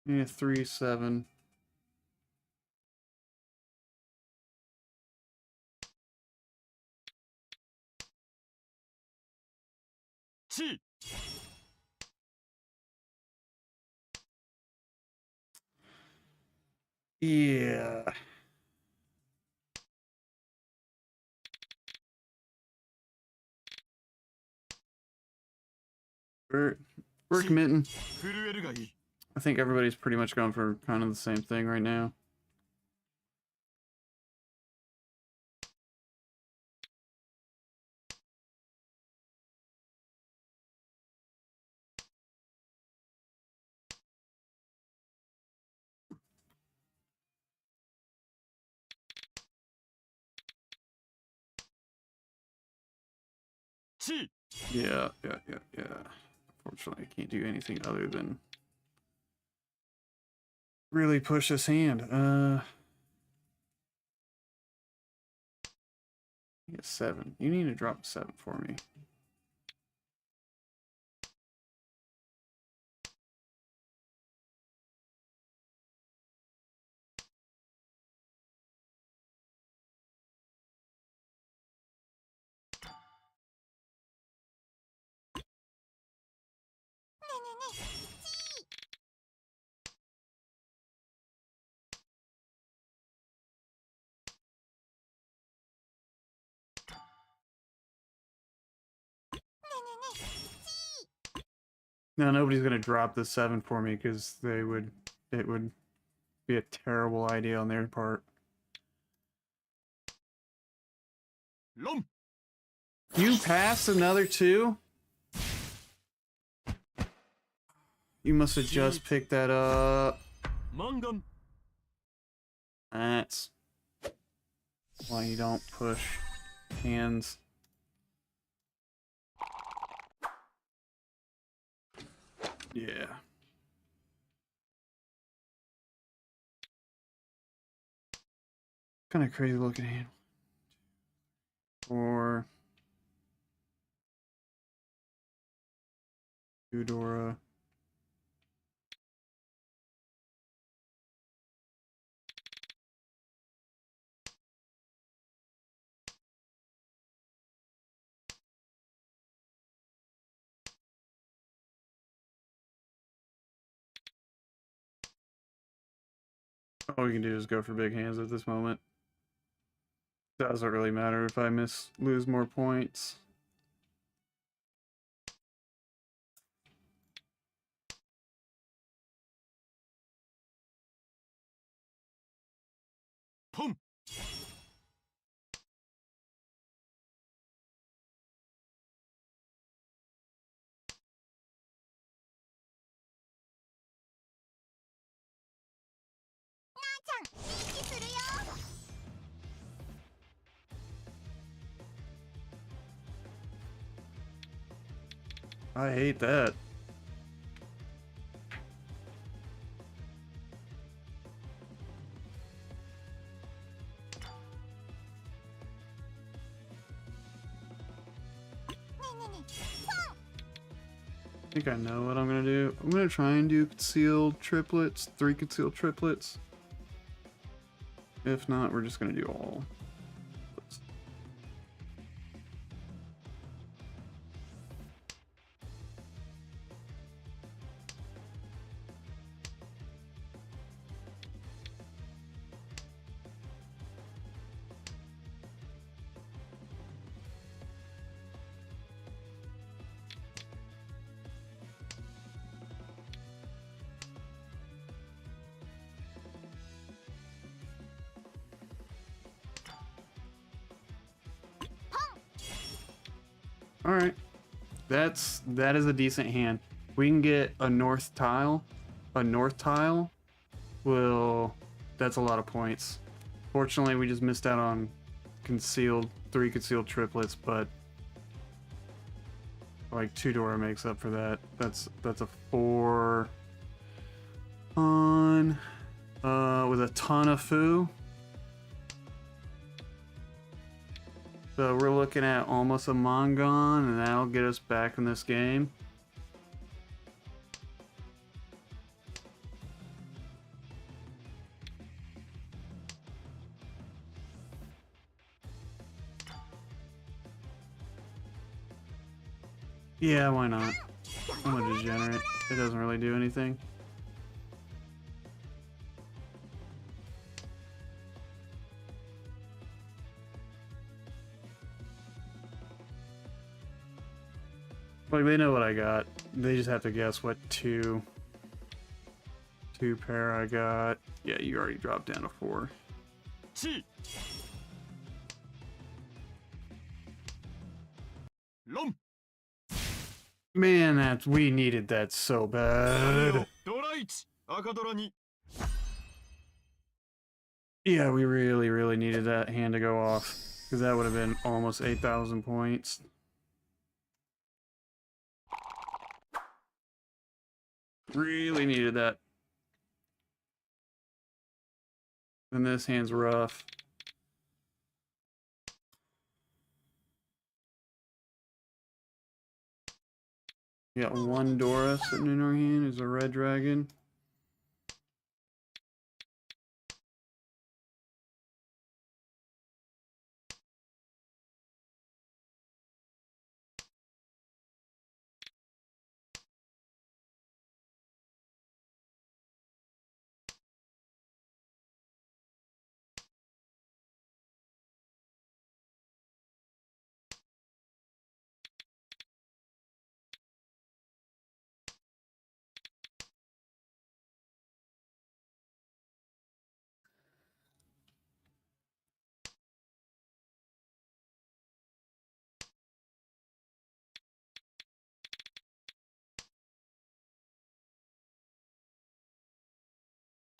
And a 3, 7. Chi! Yeah. We're committing. 震えるがいい。 I think everybody's pretty much going for kind of the same thing right now. Chi! Yeah. Unfortunately, I can't do anything other than really push this hand. Get 7. You need to drop 7 for me. Now nobody's gonna drop the 7 for me because it would be a terrible idea on their part. Lum! You pass another 2? You must have just picked that up. Mangan! That's why you don't push hands. Yeah. Kind of crazy looking hand. 4. Eudora. All we can do is go for big hands at this moment. Doesn't really matter if I lose more points. Pum! I hate that. I think I know what I'm gonna do. I'm gonna try and do concealed triplets, 3 concealed triplets. If not, we're just gonna do all. All right, that is a decent hand. We can get a north tile. A north tile will. That's a lot of points. Fortunately, we just missed out on concealed 3 concealed triplets, but like 2 Dora makes up for that. That's a 4 on with a ton of foo. So we're looking at almost a Mangon, and that'll get us back in this game. Yeah, why not? I'm a degenerate. It doesn't really do anything. Like, they know what I got. They just have to guess what two pair I got. Yeah, you already dropped down to 4. チロン Man, we needed that so ダメ bad. よドラ1赤ドラ2 Yeah, we really needed that hand to go off. Because that would have been almost 8,000 points. Really needed that. And this hand's rough. We got 1 Dora sitting in our hand. Is a red dragon.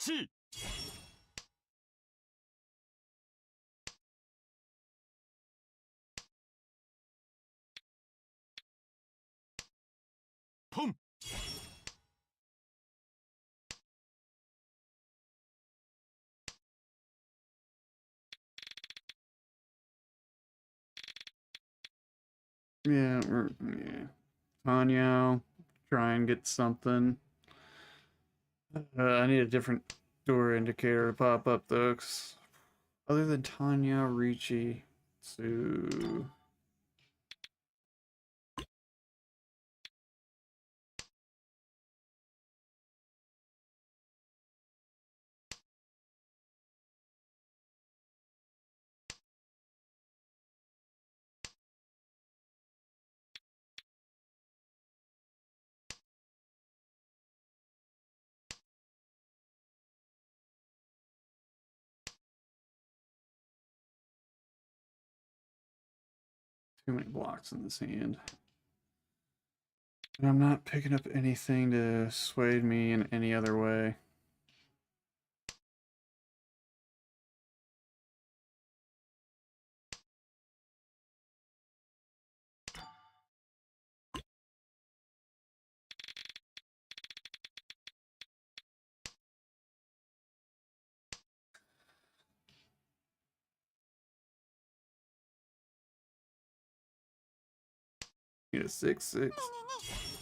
チ ポン Yeah, Tanya, try and get something. I need a different door indicator to pop up though. 'Cause other than Tanya, Ricci, Sue. Too many blocks in this hand. And I'm not picking up anything to sway me in any other way. Need a 6/6. ねえねえねえ